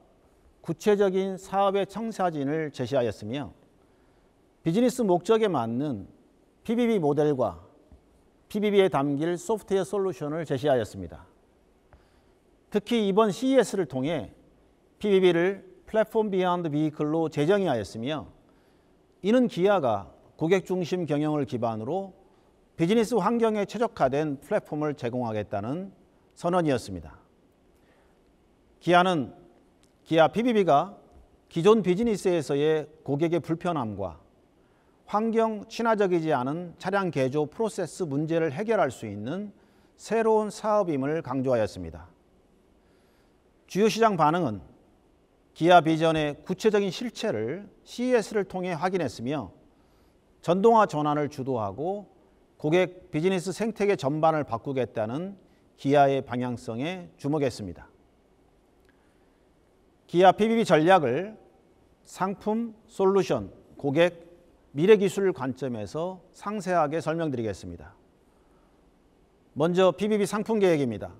구체적인 사업의 청사진을 제시하였으며 비즈니스 목적에 맞는 PBB 모델과 PBB에 담길 소프트웨어 솔루션을 제시하였습니다. 특히 이번 CES를 통해 PBB를 플랫폼 비하인드 비이클로 재정의하였으며 이는 기아가 고객 중심 경영을 기반으로 비즈니스 환경에 최적화된 플랫폼을 제공하겠다는 선언이었습니다. 기아는 기아 PBB가 기존 비즈니스에서의 고객의 불편함과 환경 친화적이지 않은 차량 개조 프로세스 문제를 해결할 수 있는 새로운 사업임을 강조하였습니다. 주요 시장 반응은 기아 비전의 구체적인 실체를 CES를 통해 확인했으며 전동화 전환을 주도하고 고객 비즈니스 생태계 전반을 바꾸겠다는 기아의 방향성에 주목했습니다. 기아 PBB 전략을 상품, 솔루션, 고객, 미래기술 관점에서 상세하게 설명드리겠습니다. 먼저 PBB 상품 계획입니다.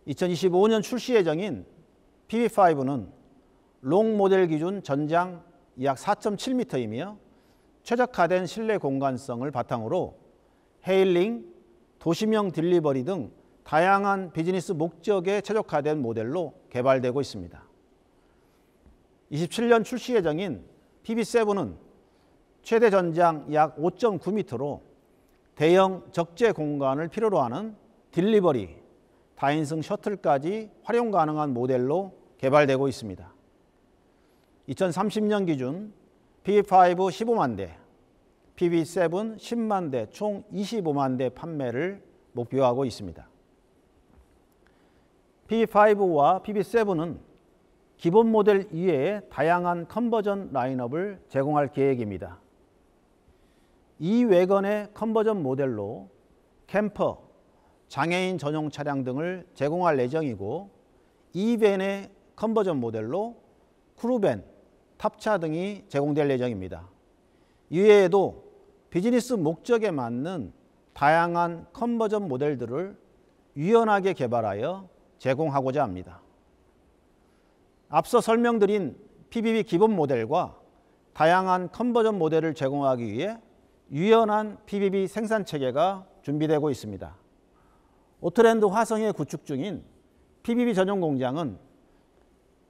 2025년 출시 예정인 PB5는 롱 모델 기준 전장 약 4.7m이며 최적화된 실내 공간성을 바탕으로 헤일링, 도시명 딜리버리 등 다양한 비즈니스 목적에 최적화된 모델로 개발되고 있습니다. 27년 출시 예정인 PB7은 최대 전장 약 5.9m로 대형 적재 공간을 필요로 하는 딜리버리, 다인승 셔틀까지 활용 가능한 모델로 개발되고 있습니다. 2030년 기준 PB5 15만 대, PB7 10만 대, 총 25만 대 판매를 목표하고 있습니다. PB5와 PB7은 기본 모델 이외에 다양한 컨버전 라인업을 제공할 계획입니다. 이 외건의 컨버전 모델로 캠퍼, 장애인 전용 차량 등을 제공할 예정이고 이 밴의 컨버전 모델로 크루밴, 탑차 등이 제공될 예정입니다. 이외에도 비즈니스 목적에 맞는 다양한 컨버전 모델들을 유연하게 개발하여 제공하고자 합니다. 앞서 설명드린 PBB 기본 모델과 다양한 컨버전 모델을 제공하기 위해 유연한 PBB 생산 체계가 준비되고 있습니다. 오트랜드 화성에 구축 중인 PBB 전용 공장은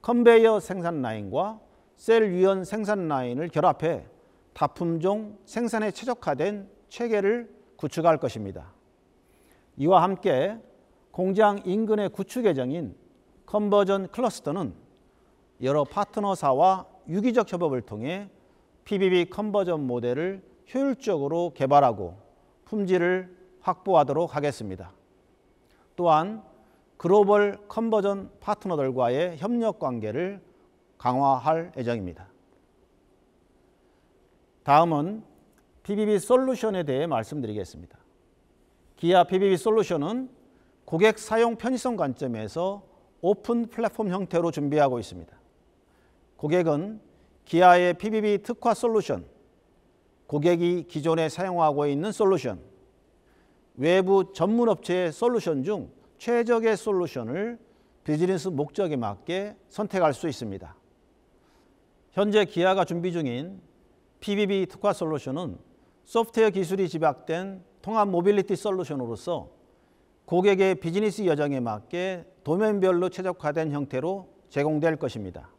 컨베이어 생산 라인과 셀 유연 생산 라인을 결합해 다품종 생산에 최적화된 체계를 구축할 것입니다. 이와 함께 공장 인근의 구축 예정인 컨버전 클러스터는 여러 파트너사와 유기적 협업을 통해 PBB 컨버전 모델을 효율적으로 개발하고 품질을 확보하도록 하겠습니다. 또한 글로벌 컨버전 파트너들과의 협력 관계를 강화할 예정입니다. 다음은 PBB 솔루션에 대해 말씀드리겠습니다. 기아 PBB 솔루션은 고객 사용 편의성 관점에서 오픈 플랫폼 형태로 준비하고 있습니다. 고객은 기아의 PBB 특화 솔루션, 고객이 기존에 사용하고 있는 솔루션, 외부 전문 업체의 솔루션 중 최적의 솔루션을 비즈니스 목적에 맞게 선택할 수 있습니다. 현재 기아가 준비 중인 PBB 특화 솔루션은 소프트웨어 기술이 집약된 통합 모빌리티 솔루션으로서 고객의 비즈니스 여정에 맞게 도면별로 최적화된 형태로 제공될 것입니다.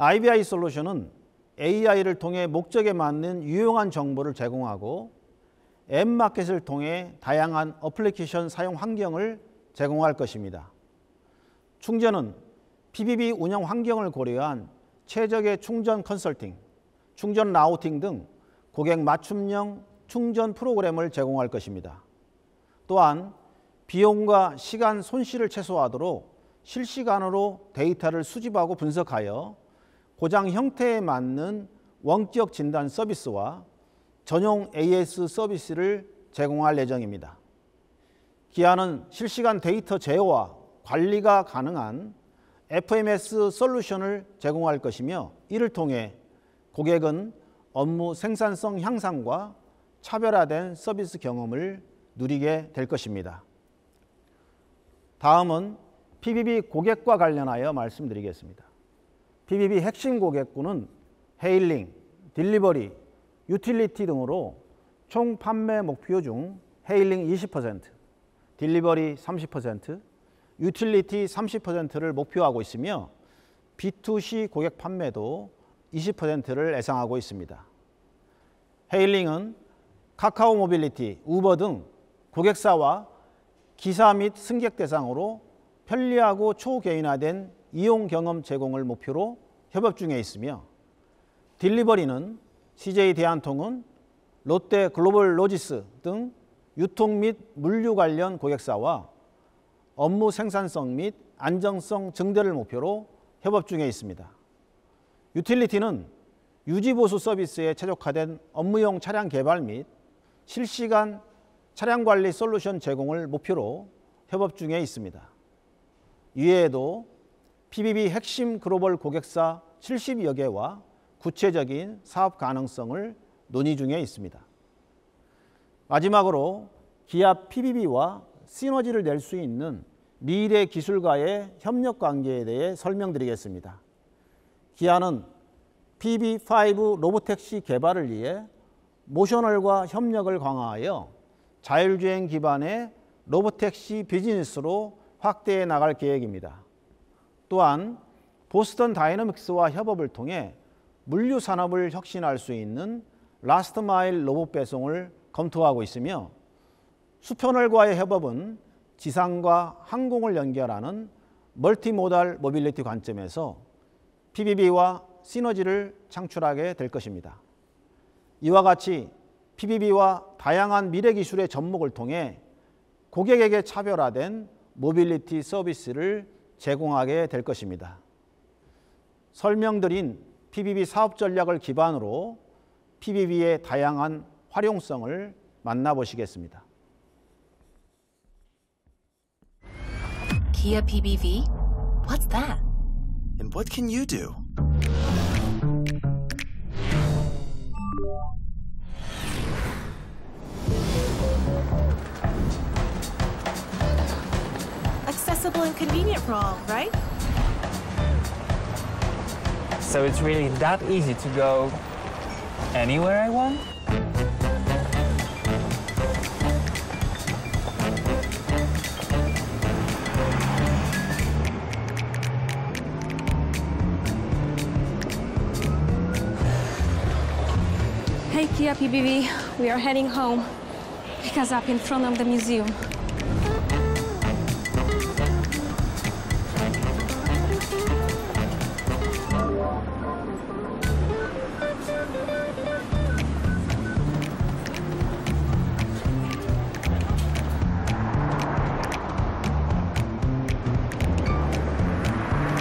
IBI 솔루션은 AI를 통해 목적에 맞는 유용한 정보를 제공하고 앱마켓을 통해 다양한 어플리케이션 사용 환경을 제공할 것입니다. 충전은 PBB 운영 환경을 고려한 최적의 충전 컨설팅, 충전 라우팅 등 고객 맞춤형 충전 프로그램을 제공할 것입니다. 또한 비용과 시간 손실을 최소화하도록 실시간으로 데이터를 수집하고 분석하여 고장 형태에 맞는 원격 진단 서비스와 전용 AS 서비스를 제공할 예정입니다. 기아는 실시간 데이터 제어와 관리가 가능한 FMS 솔루션을 제공할 것이며 이를 통해 고객은 업무 생산성 향상과 차별화된 서비스 경험을 누리게 될 것입니다. 다음은 PBB 고객과 관련하여 말씀드리겠습니다. PBB 핵심 고객군은 헤일링, 딜리버리, 유틸리티 등으로 총 판매 목표 중 헤일링 20%, 딜리버리 30%, 유틸리티 30%를 목표하고 있으며 B2C 고객 판매도 20%를 예상하고 있습니다. 헤일링은 카카오 모빌리티, 우버 등 고객사와 기사 및 승객 대상으로 편리하고 초개인화된 이용 경험 제공을 목표로 협업 중에 있으며 딜리버리는 CJ 대한통운, 롯데 글로벌 로지스 등 유통 및 물류 관련 고객사와 업무 생산성 및 안정성 증대를 목표로 협업 중에 있습니다. 유틸리티는 유지보수 서비스에 최적화된 업무용 차량 개발 및 실시간 차량 관리 솔루션 제공을 목표로 협업 중에 있습니다. 이외에도 PBB 핵심 글로벌 고객사 70여 개와 구체적인 사업 가능성을 논의 중에 있습니다. 마지막으로 기아 PBB와 시너지를 낼 수 있는 미래 기술과의 협력 관계에 대해 설명드리겠습니다. 기아는 PB5 로보택시 개발을 위해 모셔널과 협력을 강화하여 자율주행 기반의 로보택시 비즈니스로 확대해 나갈 계획입니다. 또한 보스턴 다이너믹스와 협업을 통해 물류 산업을 혁신할 수 있는 라스트 마일 로봇 배송을 검토하고 있으며 수표널과의 협업은 지상과 항공을 연결하는 멀티모달 모빌리티 관점에서 PBB와 시너지를 창출하게 될 것입니다. 이와 같이 PBB와 다양한 미래 기술의 접목을 통해 고객에게 차별화된 모빌리티 서비스를 제공하게 될 것입니다. 설명드린 PBB 사업 전략을 기반으로 PBB의 다양한 활용성을 만나보시겠습니다. Kia PBV? What's that? And what can you do? Accessible and convenient for all, right? So it's really that easy to go anywhere I want? Hey Kia PBV, we are heading home. Pick us up in front of the museum.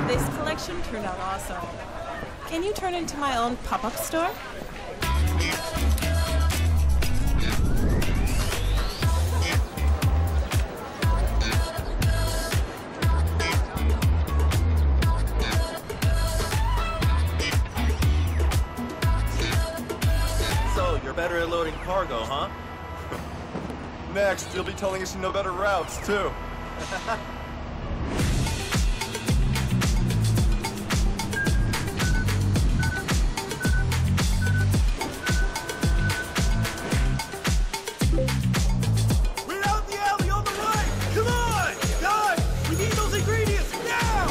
This collection turned out awesome. Can you turn into my own pop-up store? So, you're better at loading cargo, huh? Next, you'll be telling us to know better routes, too. We're out in the alley on the right! Come on! Guys, we need those ingredients now!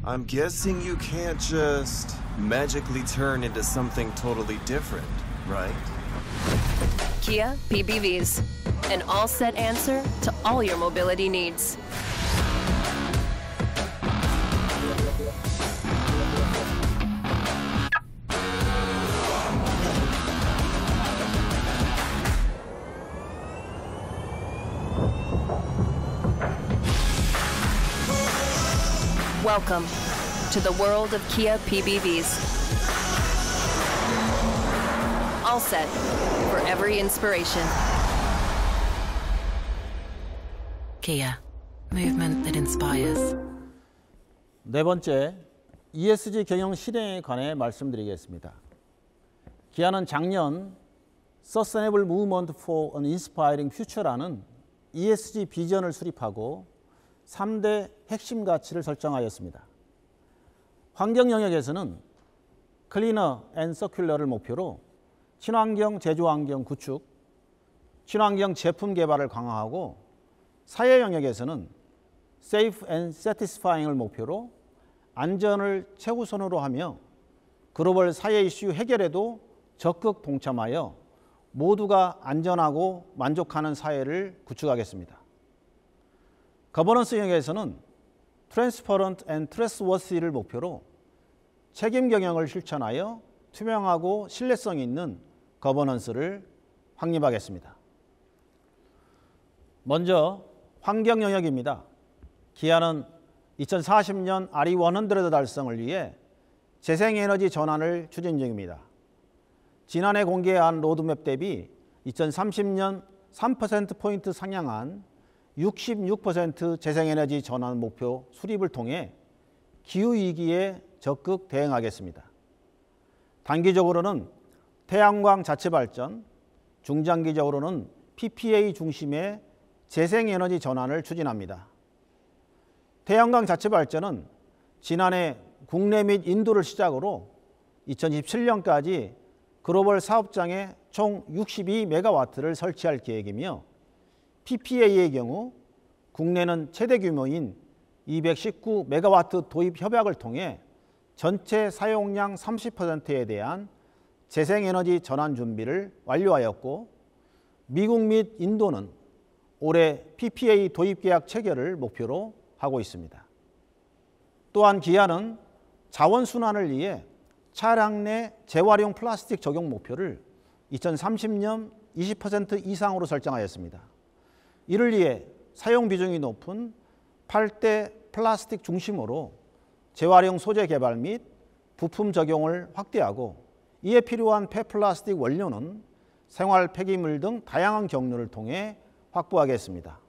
I'm guessing you can't just magically turn into something totally different, right? Kia PBVs, an all-set answer to all your mobility needs. Welcome to the world of Kia PBVs. All set for every inspiration. Kia, movement that inspires. 네 번째, ESG 경영 실행에 관해 말씀드리겠습니다. 기아는 작년 Sustainable Movement for an Inspiring Future라는 ESG 비전을 수립하고 3대 핵심 가치를 설정하였습니다. 환경 영역에서는 클리너 앤 서큘러를 목표로 친환경 제조 환경 구축, 친환경 제품 개발을 강화하고 사회 영역에서는 Safe and Satisfying을 목표로 안전을 최우선으로 하며 글로벌 사회 이슈 해결에도 적극 동참하여 모두가 안전하고 만족하는 사회를 구축하겠습니다. 거버넌스 영역에서는 Transparent and Trustworthy를 목표로 책임 경영을 실천하여 투명하고 신뢰성 있는 거버넌스를 확립하겠습니다. 먼저 환경 영역입니다. 기아는 2040년 RE100 달성을 위해 재생에너지 전환을 추진 중입니다. 지난해 공개한 로드맵 대비 2030년 3%포인트 상향한 66% 재생에너지 전환 목표 수립을 통해 기후위기에 적극 대응하겠습니다. 단기적으로는 태양광 자체 발전, 중장기적으로는 PPA 중심의 재생에너지 전환을 추진합니다. 태양광 자체 발전은 지난해 국내 및 인도를 시작으로 2027년까지 글로벌 사업장에 총 62메가와트를 설치할 계획이며 PPA의 경우 국내는 최대 규모인 219메가와트 도입 협약을 통해 전체 사용량 30%에 대한 재생에너지 전환 준비를 완료하였고 미국 및 인도는 올해 PPA 도입 계약 체결을 목표로 하고 있습니다. 또한 기아는 자원순환을 위해 차량 내 재활용 플라스틱 적용 목표를 2030년 20% 이상으로 설정하였습니다. 이를 위해 사용 비중이 높은 8대 플라스틱 중심으로 재활용 소재 개발 및 부품 적용을 확대하고 이에 필요한 폐플라스틱 원료는 생활 폐기물 등 다양한 경로를 통해 확보하겠습니다.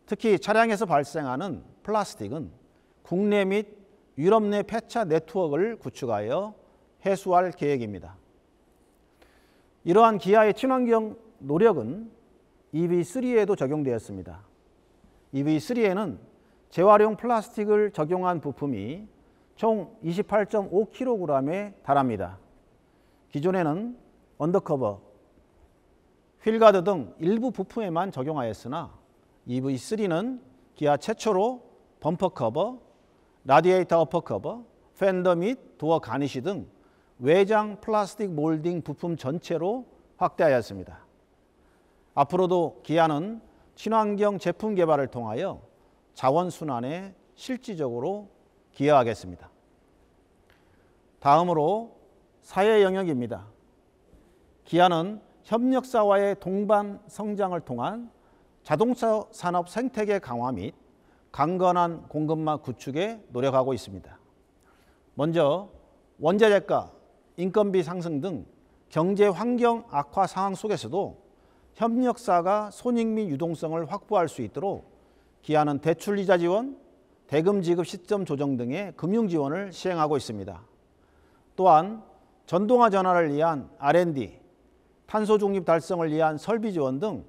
특히 차량에서 발생하는 플라스틱은 국내 및 유럽 내 폐차 네트워크를 구축하여 해소할 계획입니다. 이러한 기아의 친환경 노력은 EV3에도 적용되었습니다. EV3에는 재활용 플라스틱을 적용한 부품이 총 28.5kg에 달합니다. 기존에는 언더커버, 휠가드 등 일부 부품에만 적용하였으나 EV3는 기아 최초로 범퍼 커버, 라디에이터 어퍼 커버, 팬더 및 도어 가니시 등 외장 플라스틱 몰딩 부품 전체로 확대하였습니다. 앞으로도 기아는 친환경 제품 개발을 통하여 자원순환에 실질적으로 기여하겠습니다. 다음으로 사회 영역입니다. 기아는 협력사와의 동반 성장을 통한 자동차 산업 생태계 강화 및 강건한 공급망 구축에 노력하고 있습니다. 먼저 원자재가, 인건비 상승 등 경제 환경 악화 상황 속에서도 협력사가 손익 및 유동성을 확보할 수 있도록 기아는 대출 이자 지원, 대금 지급 시점 조정 등의 금융 지원을 시행하고 있습니다. 또한 전동화 전환을 위한 R&D, 탄소 중립 달성을 위한 설비 지원 등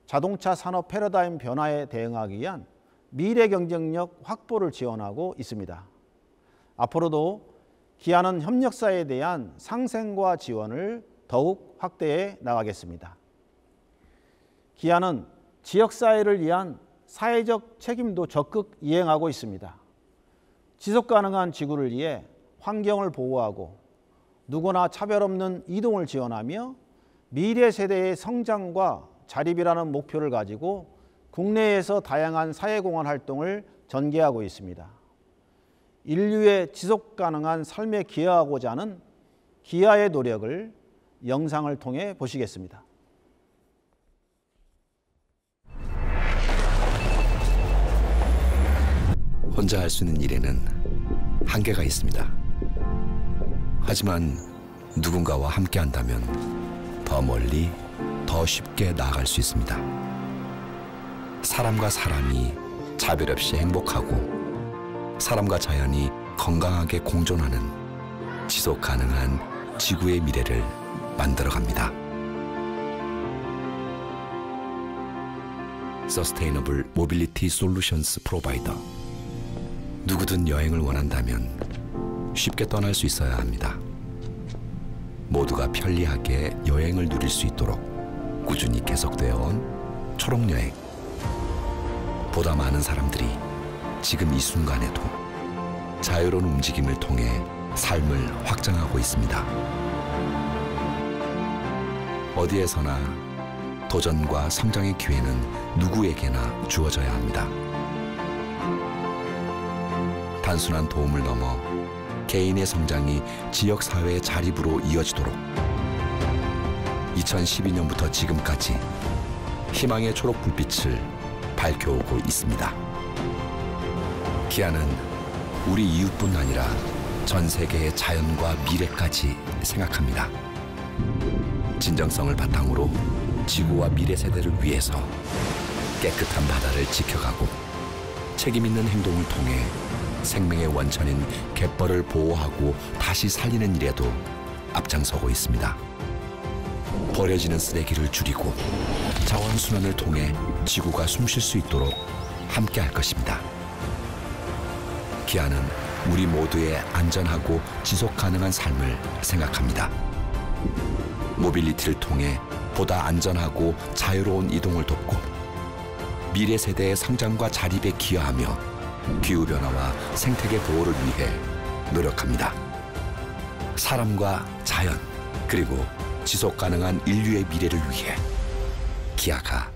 자동차 산업 패러다임 변화에 대응하기 위한 미래 경쟁력 확보를 지원하고 있습니다. 앞으로도 기아는 협력사에 대한 상생과 지원을 더욱 확대해 나가겠습니다. 기아는 지역사회를 위한 사회적 책임도 적극 이행하고 있습니다. 지속가능한 지구를 위해 환경을 보호하고 누구나 차별 없는 이동을 지원하며 미래 세대의 성장과 자립이라는 목표를 가지고 국내에서 다양한 사회공헌 활동을 전개하고 있습니다. 인류의 지속가능한 삶에 기여하고자 하는 기아의 노력을 영상을 통해 보시겠습니다. 혼자 할 수 있는 일에는 한계가 있습니다. 하지만 누군가와 함께 한다면 더 멀리, 더 쉽게 나아갈 수 있습니다. 사람과 사람이 차별 없이 행복하고 사람과 자연이 건강하게 공존하는 지속 가능한 지구의 미래를 만들어갑니다. Sustainable Mobility Solutions Provider. 누구든 여행을 원한다면 쉽게 떠날 수 있어야 합니다. 모두가 편리하게 여행을 누릴 수 있도록 꾸준히 계속되어 온 초록여행. 보다 많은 사람들이 지금 이 순간에도 자유로운 움직임을 통해 삶을 확장하고 있습니다. 어디에서나 도전과 성장의 기회는 누구에게나 주어져야 합니다. 단순한 도움을 넘어 개인의 성장이 지역사회의 자립으로 이어지도록 2012년부터 지금까지 희망의 초록 불빛을 밝혀오고 있습니다. 기아는 우리 이웃뿐 아니라 전 세계의 자연과 미래까지 생각합니다. 진정성을 바탕으로 지구와 미래 세대를 위해서 깨끗한 바다를 지켜가고 책임 있는 행동을 통해 생명의 원천인 갯벌을 보호하고 다시 살리는 일에도 앞장서고 있습니다. 버려지는 쓰레기를 줄이고 자원순환을 통해 지구가 숨쉴 수 있도록 함께할 것입니다. 기아는 우리 모두의 안전하고 지속 가능한 삶을 생각합니다. 모빌리티를 통해 보다 안전하고 자유로운 이동을 돕고 미래 세대의 성장과 자립에 기여하며 기후변화와 생태계 보호를 위해 노력합니다. 사람과 자연 그리고 지속 가능한 인류의 미래를 위해 기아가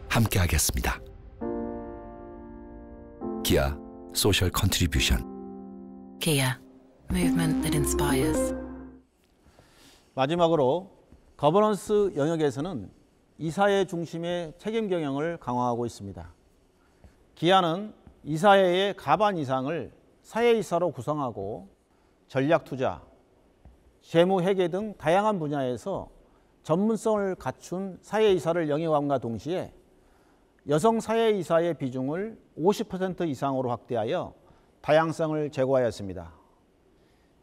함께하겠습니다. 기아 소셜 컨트리뷰션. Kia, movement that inspires. 마지막으로 거버넌스 영역에서는 이사회 중심의 책임 경영을 강화하고 있습니다. 기아는 이사회의 가반 이상을 사회이사로 구성하고 전략 투자, 재무 회계 등 다양한 분야에서 전문성을 갖춘 사회이사를 영위함과 동시에 여성 사회이사의 비중을 50% 이상으로 확대하여 다양성을 제고하였습니다.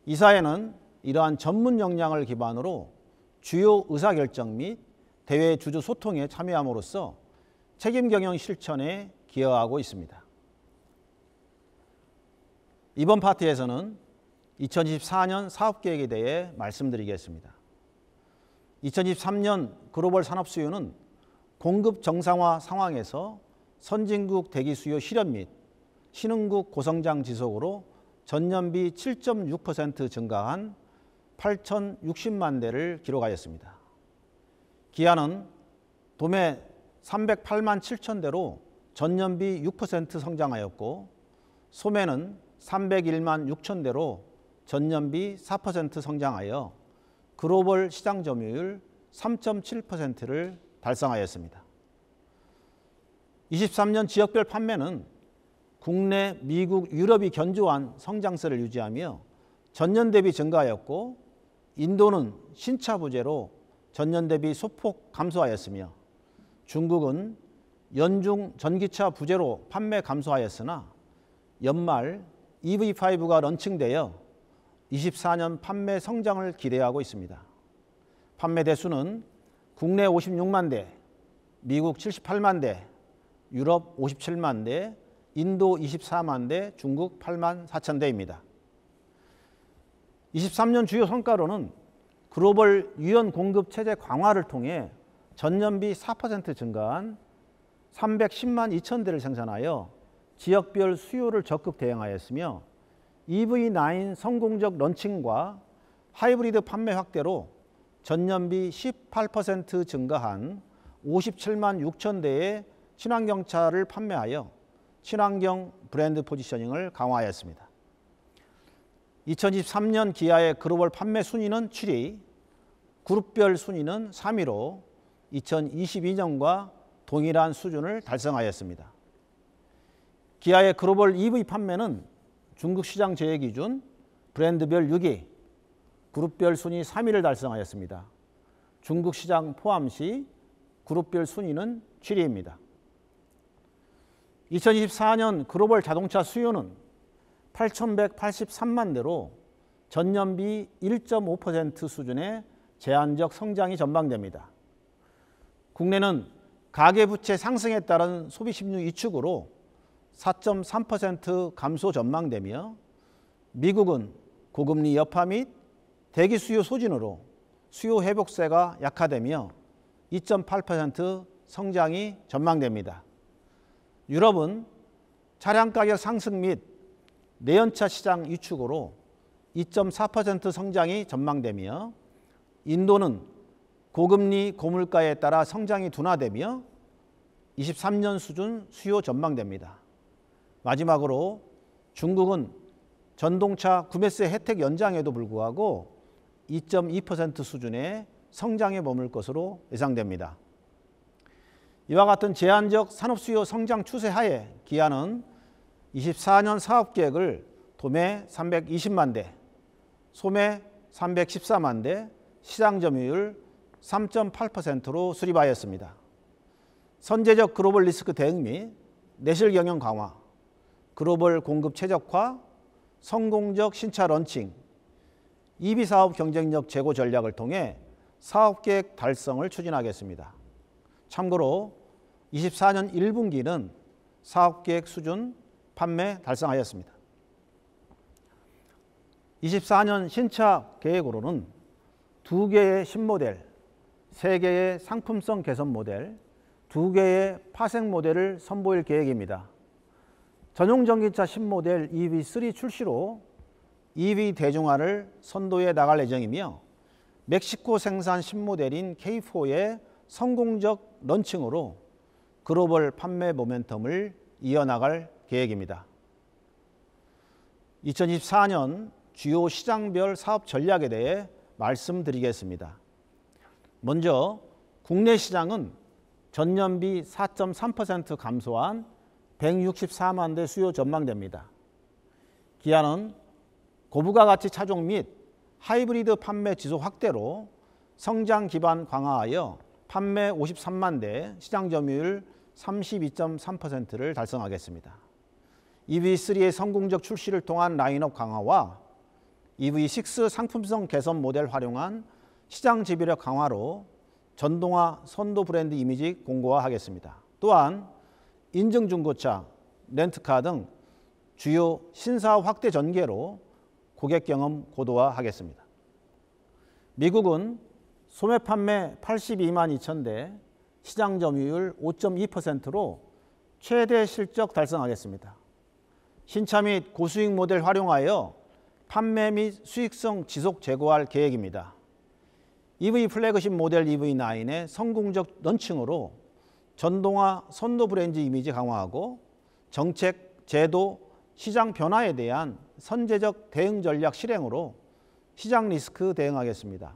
이사회는 이러한 전문 역량을 기반으로 주요 의사결정 및 대외 주주 소통에 참여함으로써 책임 경영 실천에 기여하고 있습니다. 이번 파트에서는 2024년 사업계획에 대해 말씀드리겠습니다. 2023년 글로벌 산업 수요는 공급 정상화 상황에서 선진국 대기 수요 실현 및 신흥국 고성장 지속으로 전년비 7.6% 증가한 8,060만 대를 기록하였습니다. 기아는 도매 308만 7천 대로 전년비 6% 성장하였고 소매는 301만 6천 대로 전년비 4% 성장하여 글로벌 시장 점유율 3.7%를 달성하였습니다. 23년 지역별 판매는 국내, 미국, 유럽이 견조한 성장세를 유지하며 전년 대비 증가하였고 인도는 신차 부재로 전년 대비 소폭 감소하였으며 중국은 연중 전기차 부재로 판매 감소하였으나 연말 EV5가 런칭되어 24년 판매 성장을 기대하고 있습니다. 판매 대수는 국내 56만 대, 미국 78만 대, 유럽 57만 대, 인도 24만 대, 중국 8만 4천 대입니다. 23년 주요 성과로는 글로벌 유연 공급 체제 강화를 통해 전년비 4% 증가한 310만 2천 대를 생산하여 지역별 수요를 적극 대응하였으며 EV9 성공적 런칭과 하이브리드 판매 확대로 전년비 18% 증가한 57만 6천 대의 친환경차를 판매하여 친환경 브랜드 포지셔닝을 강화하였습니다. 2023년 기아의 글로벌 판매 순위는 7위, 그룹별 순위는 3위로 2022년과 동일한 수준을 달성하였습니다. 기아의 글로벌 EV 판매는 중국 시장 제외 기준 브랜드별 6위, 그룹별 순위 3위를 달성하였습니다. 중국 시장 포함 시 그룹별 순위는 7위입니다. 2024년 글로벌 자동차 수요는 8,183만 대로 전년비 1.5% 수준의 제한적 성장이 전망됩니다. 국내는 가계부채 상승에 따른 소비 심리 위축으로 4.3% 감소 전망되며 미국은 고금리 여파 및 대기 수요 소진으로 수요 회복세가 약화되며 2.8% 성장이 전망됩니다. 유럽은 차량 가격 상승 및 내연차 시장 위축으로 2.4% 성장이 전망되며 인도는 고금리 고물가에 따라 성장이 둔화되며 23년 수준 수요 전망됩니다. 마지막으로 중국은 전동차 구매세 혜택 연장에도 불구하고 2.2% 수준의 성장에 머물 것으로 예상됩니다. 이와 같은 제한적 산업 수요 성장 추세 하에 기아는 24년 사업계획을 도매 320만 대, 소매 314만 대, 시장 점유율 3.8%로 수립하였습니다. 선제적 글로벌 리스크 대응 및 내실 경영 강화, 글로벌 공급 최적화, 성공적 신차 런칭, EV 사업 경쟁력 제고 전략을 통해 사업계획 달성을 추진하겠습니다. 참고로 24년 1분기는 사업계획 수준 판매 달성하였습니다. 24년 신차 계획으로는 2개의 신모델, 3개의 상품성 개선 모델, 2개의 파생 모델을 선보일 계획입니다. 전용 전기차 신모델 EV3 출시로 EV 대중화를 선도해 나갈 예정이며 멕시코 생산 신모델인 K4의 성공적 런칭으로 글로벌 판매 모멘텀을 이어나갈 계획입니다. 2024년 주요 시장별 사업 전략에 대해 말씀드리겠습니다. 먼저 국내 시장은 전년비 4.3% 감소한 164만 대 수요 전망됩니다. 기아는 고부가 가치 차종 및 하이브리드 판매 지속 확대로 성장 기반 강화하여 판매 53만 대, 시장 점유율 32.3%를 달성하겠습니다. EV3의 성공적 출시를 통한 라인업 강화와 EV6 상품성 개선 모델 활용한 시장 지배력 강화로 전동화 선도 브랜드 이미지 공고화하겠습니다. 또한 인증 중고차, 렌트카 등 주요 신사업 확대 전개로 고객 경험 고도화하겠습니다. 미국은 소매 판매 82만 2천 대, 시장 점유율 5.2%로 최대 실적 달성하겠습니다. 신차 및 고수익 모델 활용하여 판매 및 수익성 지속 제고할 계획입니다. EV 플래그십 모델 EV9의 성공적 런칭으로 전동화 선도 브랜드 이미지 강화하고 정책, 제도, 시장 변화에 대한 선제적 대응 전략 실행으로 시장 리스크 대응하겠습니다.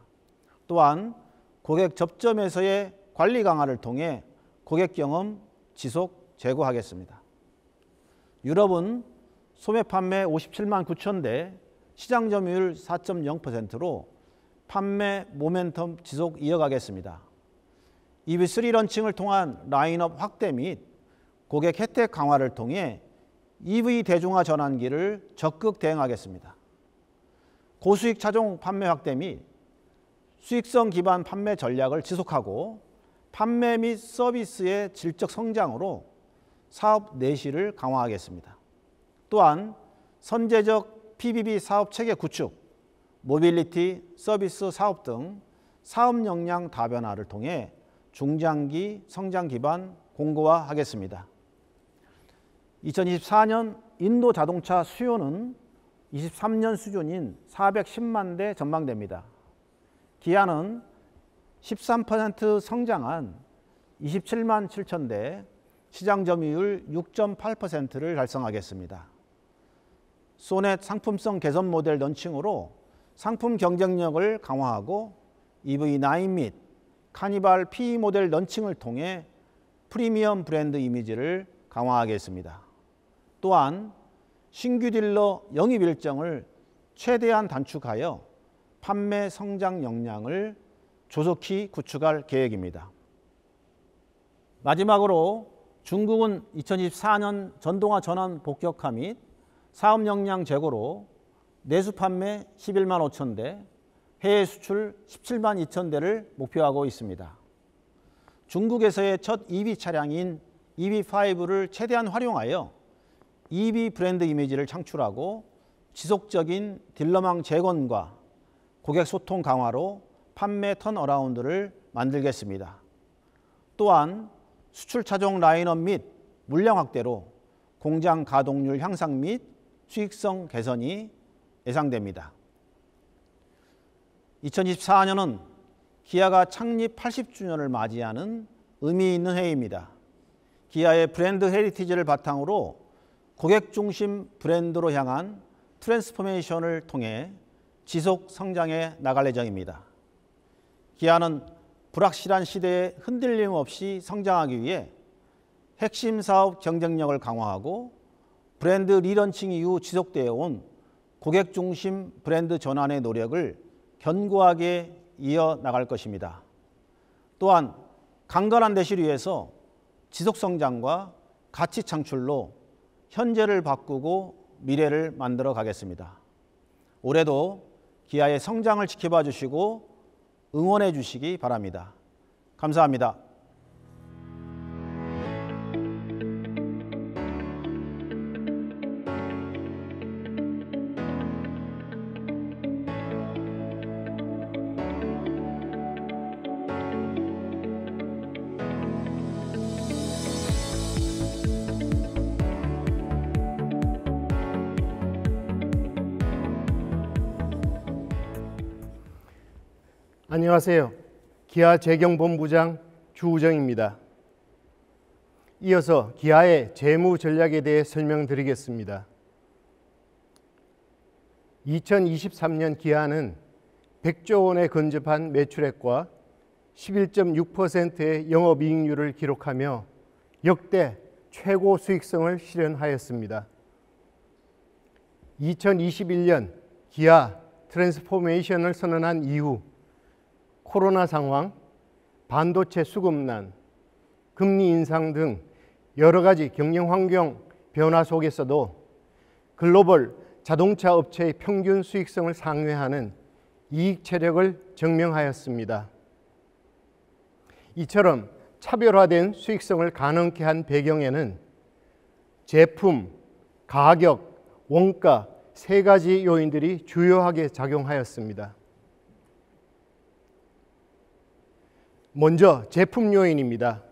또한 고객 접점에서의 관리 강화를 통해 고객 경험 지속 제고하겠습니다. 유럽은 소매 판매 57만 9천 대, 시장 점유율 4.0%로 판매 모멘텀 지속 이어가겠습니다. EV3 런칭을 통한 라인업 확대 및 고객 혜택 강화를 통해 EV 대중화 전환기를 적극 대응하겠습니다. 고수익 차종 판매 확대 및 수익성 기반 판매 전략을 지속하고 판매 및 서비스의 질적 성장으로 사업 내실을 강화하겠습니다. 또한 선제적 PBB 사업 체계 구축, 모빌리티, 서비스 사업 등 사업 역량 다변화를 통해 중장기 성장 기반 공고화하겠습니다. 2024년 인도 자동차 수요는 23년 수준인 410만 대 전망됩니다. 기아는 13% 성장한 27만 7천 대, 시장 점유율 6.8%를 달성하겠습니다. 소넷 상품성 개선 모델 런칭으로 상품 경쟁력을 강화하고 EV9 및 카니발 PE 모델 런칭을 통해 프리미엄 브랜드 이미지를 강화하겠습니다. 또한 신규 딜러 영입 일정을 최대한 단축하여 판매 성장 역량을 조속히 구축할 계획입니다. 마지막으로 중국은 2024년 전동화 전환 본격화 및 사업 역량 제고로 내수 판매 11만 5천 대, 해외 수출 17만 2천 대를 목표하고 있습니다. 중국에서의 첫 EV 차량인 EV5를 최대한 활용하여 EV 브랜드 이미지를 창출하고 지속적인 딜러망 재건과 고객 소통 강화로 판매 턴어라운드를 만들겠습니다. 또한 수출 차종 라인업 및 물량 확대로 공장 가동률 향상 및 수익성 개선이 예상됩니다. 2024년은 기아가 창립 80주년을 맞이하는 의미 있는 해입니다. 기아의 브랜드 헤리티지를 바탕으로 고객 중심 브랜드로 향한 트랜스포메이션을 통해 지속 성장해 나갈 예정입니다. 기아는 불확실한 시대에 흔들림 없이 성장하기 위해 핵심 사업 경쟁력을 강화하고 브랜드 리런칭 이후 지속되어 온 고객 중심 브랜드 전환의 노력을 견고하게 이어 나갈 것입니다. 또한 강건한 대시를 위해서 지속 성장과 가치 창출로 현재를 바꾸고 미래를 만들어 가겠습니다. 올해도 기아의 성장을 지켜봐 주시고 응원해 주시기 바랍니다. 감사합니다. 안녕하세요. 기아 재경본부장 주우정입니다. 이어서 기아의 재무 전략에 대해 설명드리겠습니다. 2023년 기아는 100조 원에 근접한 매출액과 11.6%의 영업이익률을 기록하며 역대 최고 수익성을 실현하였습니다. 2021년 기아 트랜스포메이션을 선언한 이후 코로나 상황, 반도체 수급난, 금리 인상 등 여러 가지 경영 환경 변화 속에서도 글로벌 자동차 업체의 평균 수익성을 상회하는 이익 체력을 증명하였습니다. 이처럼 차별화된 수익성을 가능케 한 배경에는 제품, 가격, 원가 세 가지 요인들이 주요하게 작용하였습니다. 먼저 제품 요인입니다.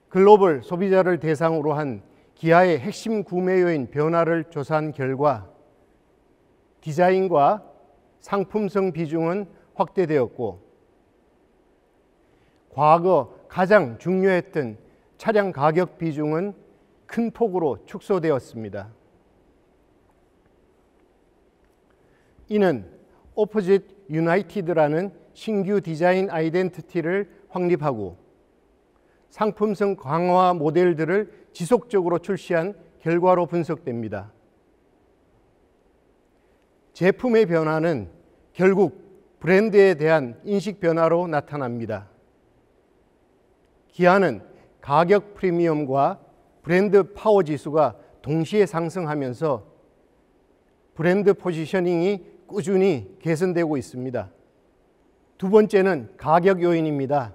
글로벌 소비자를 대상으로 한 기아의 핵심 구매 요인 변화를 조사한 결과 디자인과 상품성 비중은 확대되었고 과거 가장 중요했던 차량 가격 비중은 큰 폭으로 축소되었습니다. 이는 오포짓 유나이티드라는 신규 디자인 아이덴티티를 확립하고 상품성 강화 모델들을 지속적으로 출시한 결과로 분석됩니다. 제품의 변화는 결국 브랜드에 대한 인식 변화로 나타납니다. 기아는 가격 프리미엄과 브랜드 파워 지수가 동시에 상승하면서 브랜드 포지셔닝이 꾸준히 개선되고 있습니다. 두 번째는 가격 요인입니다.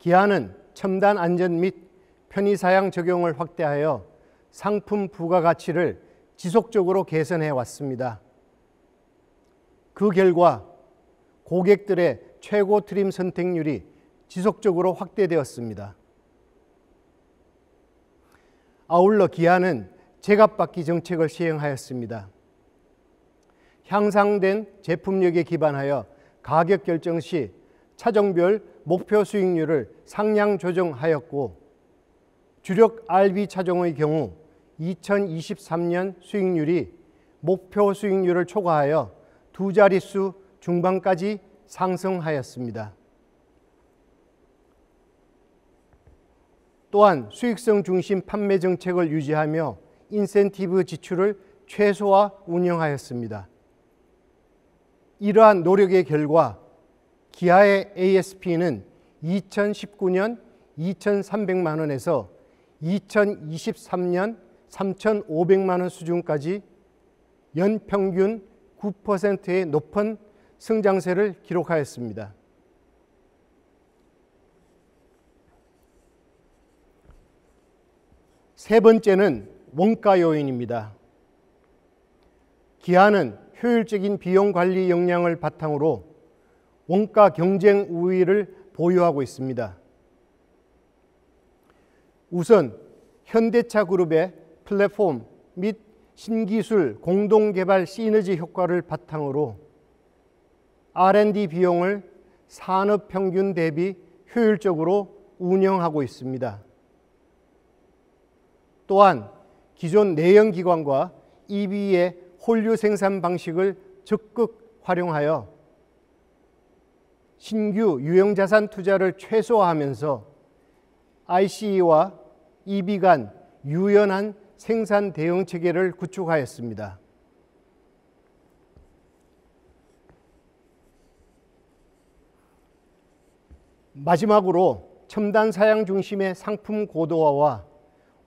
기아는 첨단 안전 및 편의사양 적용을 확대하여 상품 부가가치를 지속적으로 개선해 왔습니다. 그 결과 고객들의 최고 트림 선택률이 지속적으로 확대되었습니다. 아울러 기아는 제값받기 정책을 시행하였습니다. 향상된 제품력에 기반하여 가격 결정 시 차종별 목표 수익률을 상향 조정하였고 주력 RV 차종의 경우 2023년 수익률이 목표 수익률을 초과하여 두 자릿수 중반까지 상승하였습니다. 또한 수익성 중심 판매 정책을 유지하며 인센티브 지출을 최소화 운영하였습니다. 이러한 노력의 결과 기아의 ASP는 2019년 2,300만 원에서 2023년 3,500만 원 수준까지 연평균 9%의 높은 성장세를 기록하였습니다. 세 번째는 원가 요인입니다. 기아는 효율적인 비용 관리 역량을 바탕으로 원가 경쟁 우위를 보유하고 있습니다. 우선 현대차 그룹의 플랫폼 및 신기술 공동개발 시너지 효과를 바탕으로 R&D 비용을 산업 평균 대비 효율적으로 운영하고 있습니다. 또한 기존 내연기관과 EV의 홀류 생산 방식을 적극 활용하여 신규 유형자산 투자를 최소화하면서 ICE와 EV 간 유연한 생산 대응 체계를 구축하였습니다. 마지막으로 첨단 사양 중심의 상품 고도화와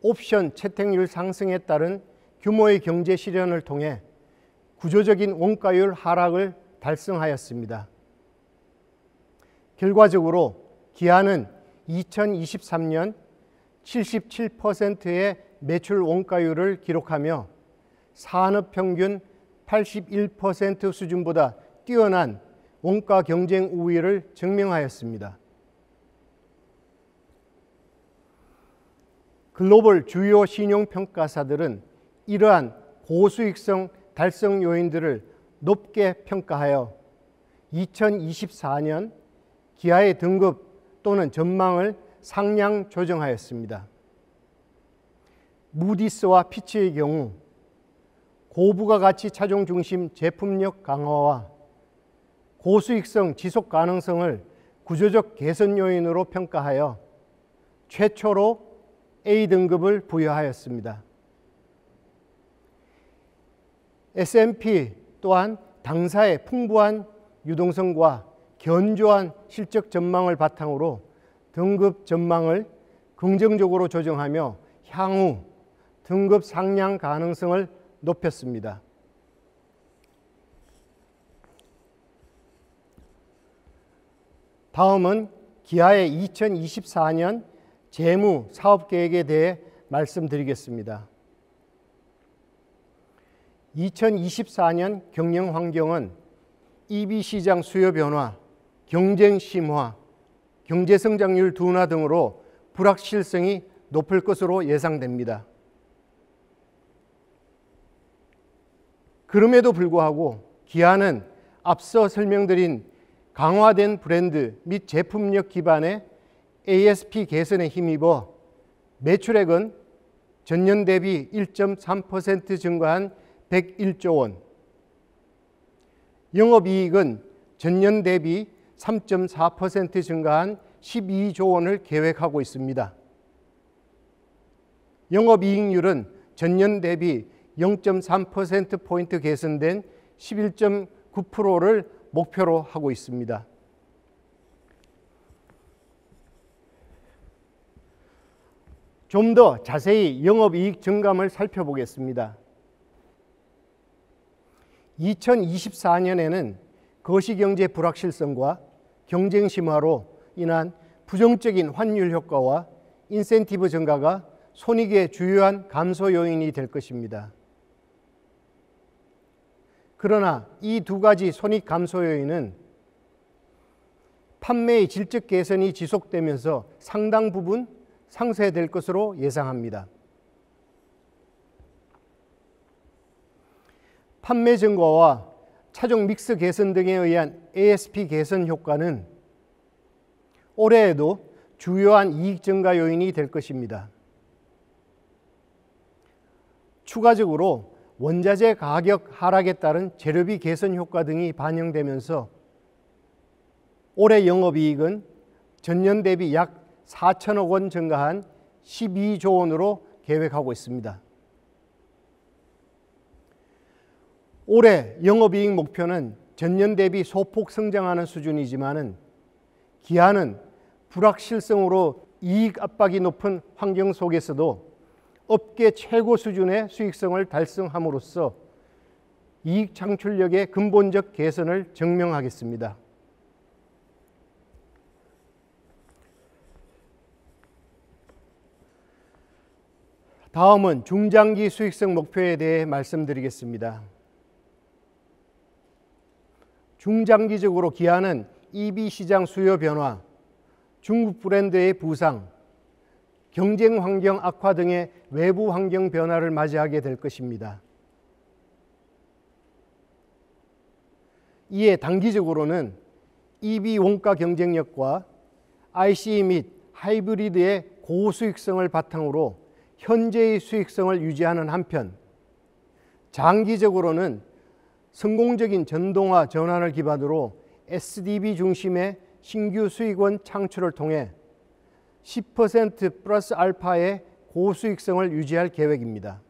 옵션 채택률 상승에 따른 규모의 경제 실현을 통해 구조적인 원가율 하락을 달성하였습니다. 결과적으로 기아는 2023년 77%의 매출 원가율을 기록하며 산업평균 81% 수준보다 뛰어난 원가 경쟁 우위를 증명하였습니다. 글로벌 주요 신용평가사들은 이러한 고수익성 달성 요인들을 높게 평가하여 2024년 기아의 등급 또는 전망을 상향 조정하였습니다. 무디스와 피치의 경우 고부가가치 차종 중심 제품력 강화와 고수익성 지속 가능성을 구조적 개선 요인으로 평가하여 최초로 A등급을 부여하였습니다. S&P 또한 당사의 풍부한 유동성과 견조한 실적 전망을 바탕으로 등급 전망을 긍정적으로 조정하며 향후 등급 상향 가능성을 높였습니다. 다음은 기아의 2024년 재무 사업 계획에 대해 말씀드리겠습니다. 2024년 경영 환경은 EV 시장 수요 변화, 경쟁 심화, 경제 성장률 둔화 등으로 불확실성이 높을 것으로 예상됩니다. 그럼에도 불구하고 기아는 앞서 설명드린 강화된 브랜드 및 제품력 기반의 ASP 개선에 힘입어 매출액은 전년 대비 1.3% 증가한 101조 원, 영업이익은 전년 대비 3.4% 증가한 12조 원을 계획하고 있습니다. 영업이익률은 전년 대비 0.3%포인트 개선된 11.9%를 목표로 하고 있습니다. 좀 더 자세히 영업이익 증감을 살펴보겠습니다. 2024년에는 거시경제 불확실성과 경쟁 심화로 인한 부정적인 환율 효과와 인센티브 증가가 손익의 주요한 감소 요인이 될 것입니다. 그러나 이 두 가지 손익 감소 요인은 판매의 질적 개선이 지속되면서 상당 부분 상쇄될 것으로 예상합니다. 판매 증가와 차종 믹스 개선 등에 의한 ASP 개선 효과는 올해에도 주요한 이익 증가 요인이 될 것입니다. 추가적으로 원자재 가격 하락에 따른 재료비 개선 효과 등이 반영되면서 올해 영업이익은 전년 대비 약 4천억 원 증가한 12조 원으로 계획하고 있습니다. 올해 영업이익 목표는 전년 대비 소폭 성장하는 수준이지만은 기아는 불확실성으로 이익 압박이 높은 환경 속에서도 업계 최고 수준의 수익성을 달성함으로써 이익 창출력의 근본적 개선을 증명하겠습니다. 다음은 중장기 수익성 목표에 대해 말씀드리겠습니다. 중장기적으로 기아는 EV 시장 수요 변화, 중국 브랜드의 부상, 경쟁 환경 악화 등의 외부 환경 변화를 맞이하게 될 것입니다. 이에 단기적으로는 EV 원가 경쟁력과 ICE 및 하이브리드의 고수익성을 바탕으로 현재의 수익성을 유지하는 한편, 장기적으로는 성공적인 전동화 전환을 기반으로 SDV 중심의 신규 수익원 창출을 통해 10% 플러스 알파의 고수익성을 유지할 계획입니다.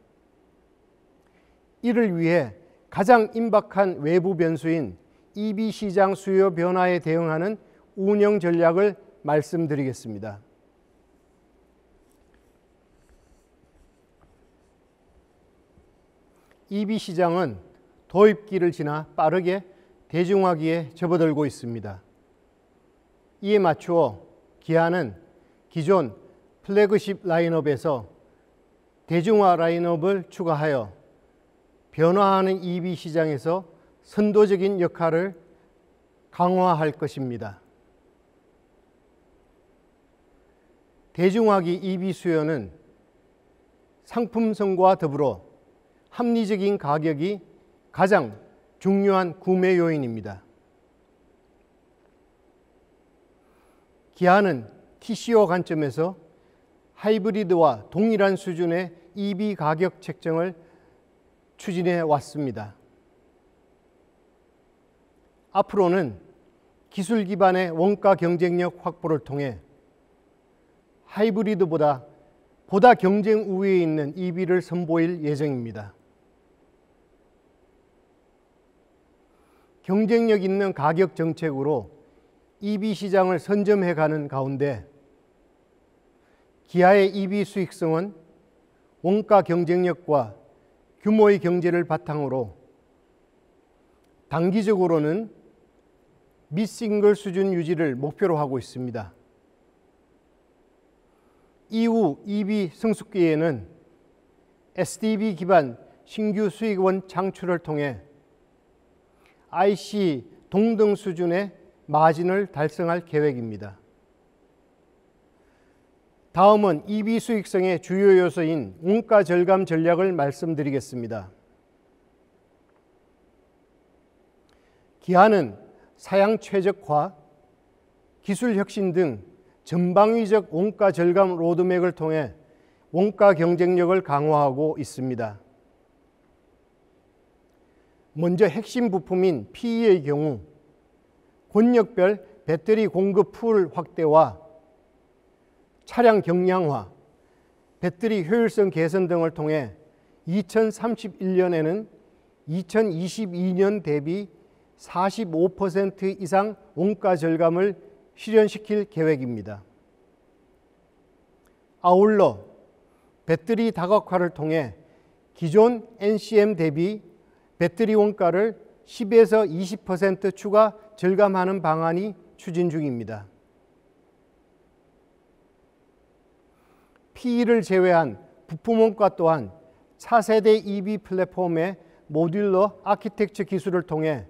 이를 위해 가장 임박한 외부 변수인 EV 시장 수요 변화에 대응하는 운영 전략을 말씀드리겠습니다. EV 시장은 도입기를 지나 빠르게 대중화기에 접어들고 있습니다. 이에 맞추어 기아는 기존 플래그십 라인업에서 대중화 라인업을 추가하여 변화하는 EV 시장에서 선도적인 역할을 강화할 것입니다. 대중화기 EV 수요는 상품성과 더불어 합리적인 가격이 가장 중요한 구매 요인입니다. 기아는 TCO 관점에서 하이브리드와 동일한 수준의 EV 가격 책정을 추진해 왔습니다. 앞으로는 기술 기반의 원가 경쟁력 확보를 통해 하이브리드보다 보다 경쟁 우위에 있는 EV를 선보일 예정입니다. 경쟁력 있는 가격 정책으로 EV 시장을 선점해가는 가운데 기아의 EV 수익성은 원가 경쟁력과 규모의 경제를 바탕으로 단기적으로는 미싱글 수준 유지를 목표로 하고 있습니다. 이후 EV 성숙기에는 SDV 기반 신규 수익원 창출을 통해 IC 동등 수준의 마진을 달성할 계획입니다. 다음은 EV 수익성의 주요 요소인 원가 절감 전략을 말씀드리겠습니다. 기아는 사양 최적화, 기술 혁신 등 전방위적 원가 절감 로드맵을 통해 원가 경쟁력을 강화하고 있습니다. 먼저 핵심 부품인 PE의 경우 권역별 배터리 공급 풀 확대와 차량 경량화, 배터리 효율성 개선 등을 통해 2031년에는 2022년 대비 45% 이상 원가 절감을 실현시킬 계획입니다. 아울러 배터리 다각화를 통해 기존 NCM 대비 배터리 원가를 10에서 20% 추가 절감하는 방안이 추진 중입니다. PE를 제외한 부품 원가 또한 차세대 EV 플랫폼의 모듈러 아키텍처 기술을 통해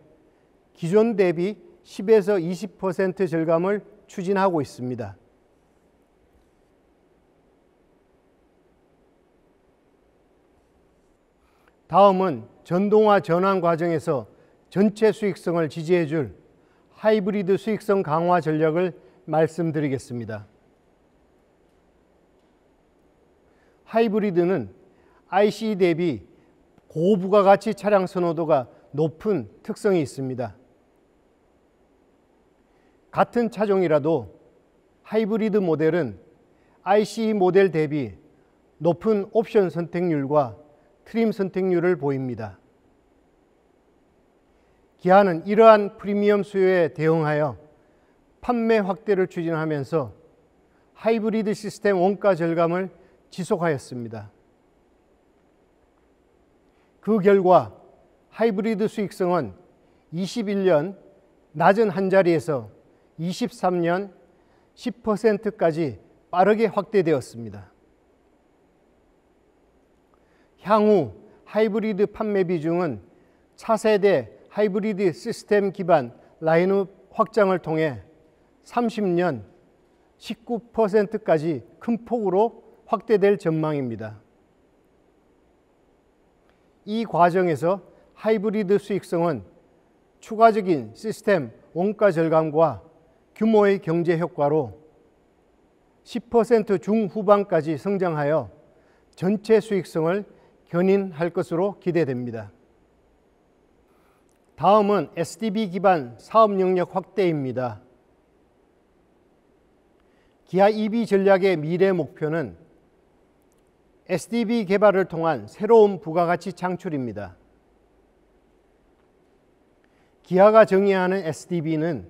기존 대비 10에서 20% 절감을 추진하고 있습니다. 다음은 전동화 전환 과정에서 전체 수익성을 지지해 줄 하이브리드 수익성 강화 전략을 말씀드리겠습니다. 하이브리드는 ICE 대비 고부가가치 차량 선호도가 높은 특성이 있습니다. 같은 차종이라도 하이브리드 모델은 ICE 모델 대비 높은 옵션 선택률과 트림 선택률을 보입니다. 기아는 이러한 프리미엄 수요에 대응하여 판매 확대를 추진하면서 하이브리드 시스템 원가 절감을 지속하였습니다. 그 결과 하이브리드 수익성은 21년 낮은 한자리에서 23년 10%까지 빠르게 확대되었습니다. 향후 하이브리드 판매 비중은 차세대 하이브리드 시스템 기반 라인업 확장을 통해 30년 19%까지 큰 폭으로 확대될 전망입니다. 이 과정에서 하이브리드 수익성은 추가적인 시스템 원가 절감과 규모의 경제 효과로 10% 중후반까지 성장하여 전체 수익성을 견인할 것으로 기대됩니다. 다음은 SDB 기반 사업 영역 확대입니다. 기아 EV 전략의 미래 목표는 SDB 개발을 통한 새로운 부가가치 창출입니다. 기아가 정의하는 SDB는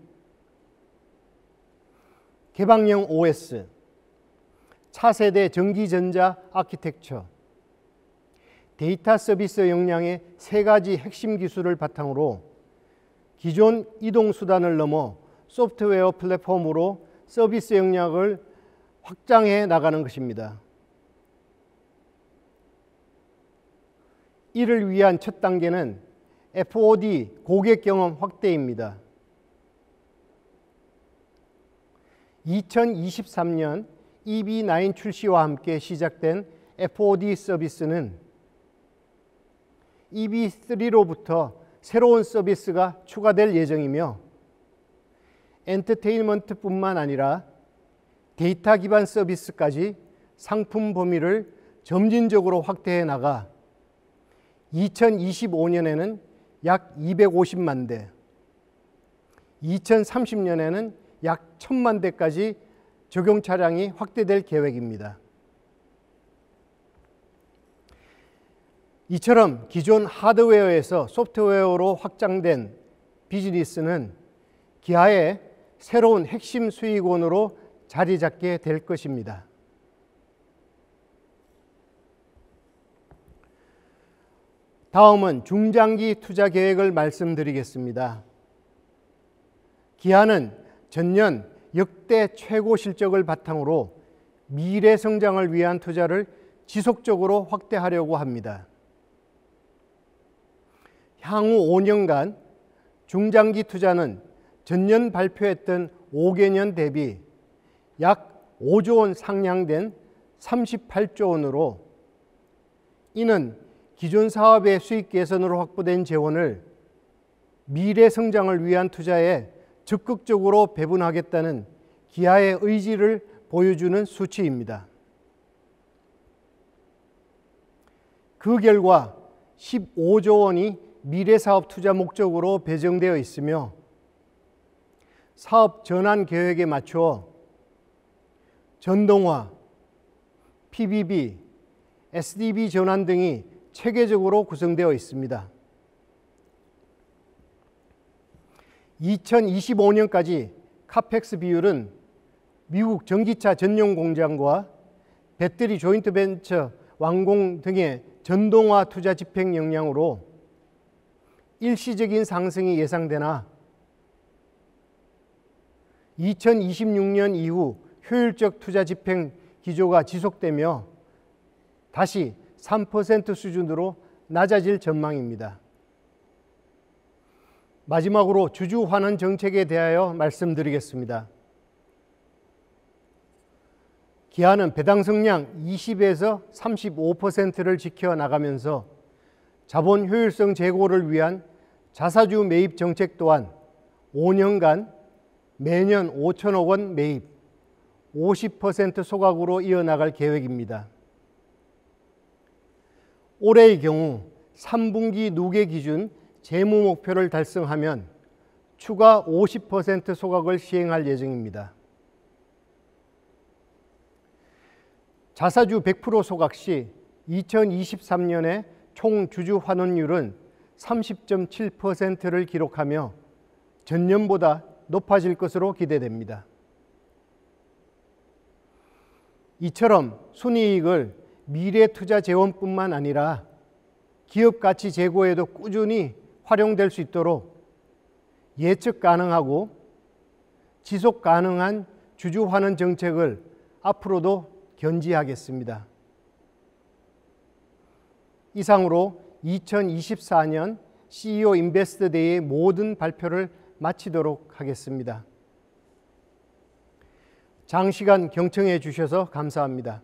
개방형 OS, 차세대 전기전자 아키텍처, 데이터 서비스 역량의 세 가지 핵심 기술을 바탕으로 기존 이동수단을 넘어 소프트웨어 플랫폼으로 서비스 역량을 확장해 나가는 것입니다. 이를 위한 첫 단계는 FOD 고객 경험 확대입니다. 2023년 EV9 출시와 함께 시작된 FOD 서비스는 EV3로부터 새로운 서비스가 추가될 예정이며 엔터테인먼트뿐만 아니라 데이터 기반 서비스까지 상품 범위를 점진적으로 확대해 나가 2025년에는 약 250만 대, 2030년에는 약 1000만 대까지 적용 차량이 확대될 계획입니다. 이처럼 기존 하드웨어에서 소프트웨어로 확장된 비즈니스는 기아의 새로운 핵심 수익원으로 자리 잡게 될 것입니다. 다음은 중장기 투자 계획을 말씀드리겠습니다. 기아는 전년 역대 최고 실적을 바탕으로 미래 성장을 위한 투자를 지속적으로 확대하려고 합니다. 향후 5년간 중장기 투자는 전년 발표했던 5개년 대비 약 5조 원 상향된 38조 원으로 이는 기존 사업의 수익 개선으로 확보된 재원을 미래 성장을 위한 투자에 적극적으로 배분하겠다는 기아의 의지를 보여주는 수치입니다. 그 결과 15조 원이 미래사업 투자 목적으로 배정되어 있으며 사업 전환 계획에 맞추어 전동화, PBB, SDB 전환 등이 체계적으로 구성되어 있습니다. 2025년까지 카펙스 비율은 미국 전기차 전용 공장과 배터리 조인트 벤처 완공 등의 전동화 투자 집행 역량으로 일시적인 상승이 예상되나 2026년 이후 효율적 투자 집행 기조가 지속되며 다시 3% 수준으로 낮아질 전망입니다. 마지막으로 주주 환원 정책에 대하여 말씀드리겠습니다. 기아는 배당 성량 20에서 35%를 지켜나가면서 자본 효율성 제고를 위한 자사주 매입 정책 또한 5년간 매년 5천억 원 매입, 50% 소각으로 이어나갈 계획입니다. 올해의 경우 3분기 누계 기준 재무 목표를 달성하면 추가 50% 소각을 시행할 예정입니다. 자사주 100% 소각 시 2023년에 총 주주 환원율은 30.7%를 기록하며 전년보다 높아질 것으로 기대됩니다. 이처럼 순이익을 미래 투자 재원뿐만 아니라 기업 가치 제고에도 꾸준히 활용될 수 있도록 예측 가능하고 지속 가능한 주주 환원 정책을 앞으로도 견지하겠습니다. 이상으로 2024년 CEO 인베스트 데이의 모든 발표를 마치도록 하겠습니다. 장시간 경청해 주셔서 감사합니다.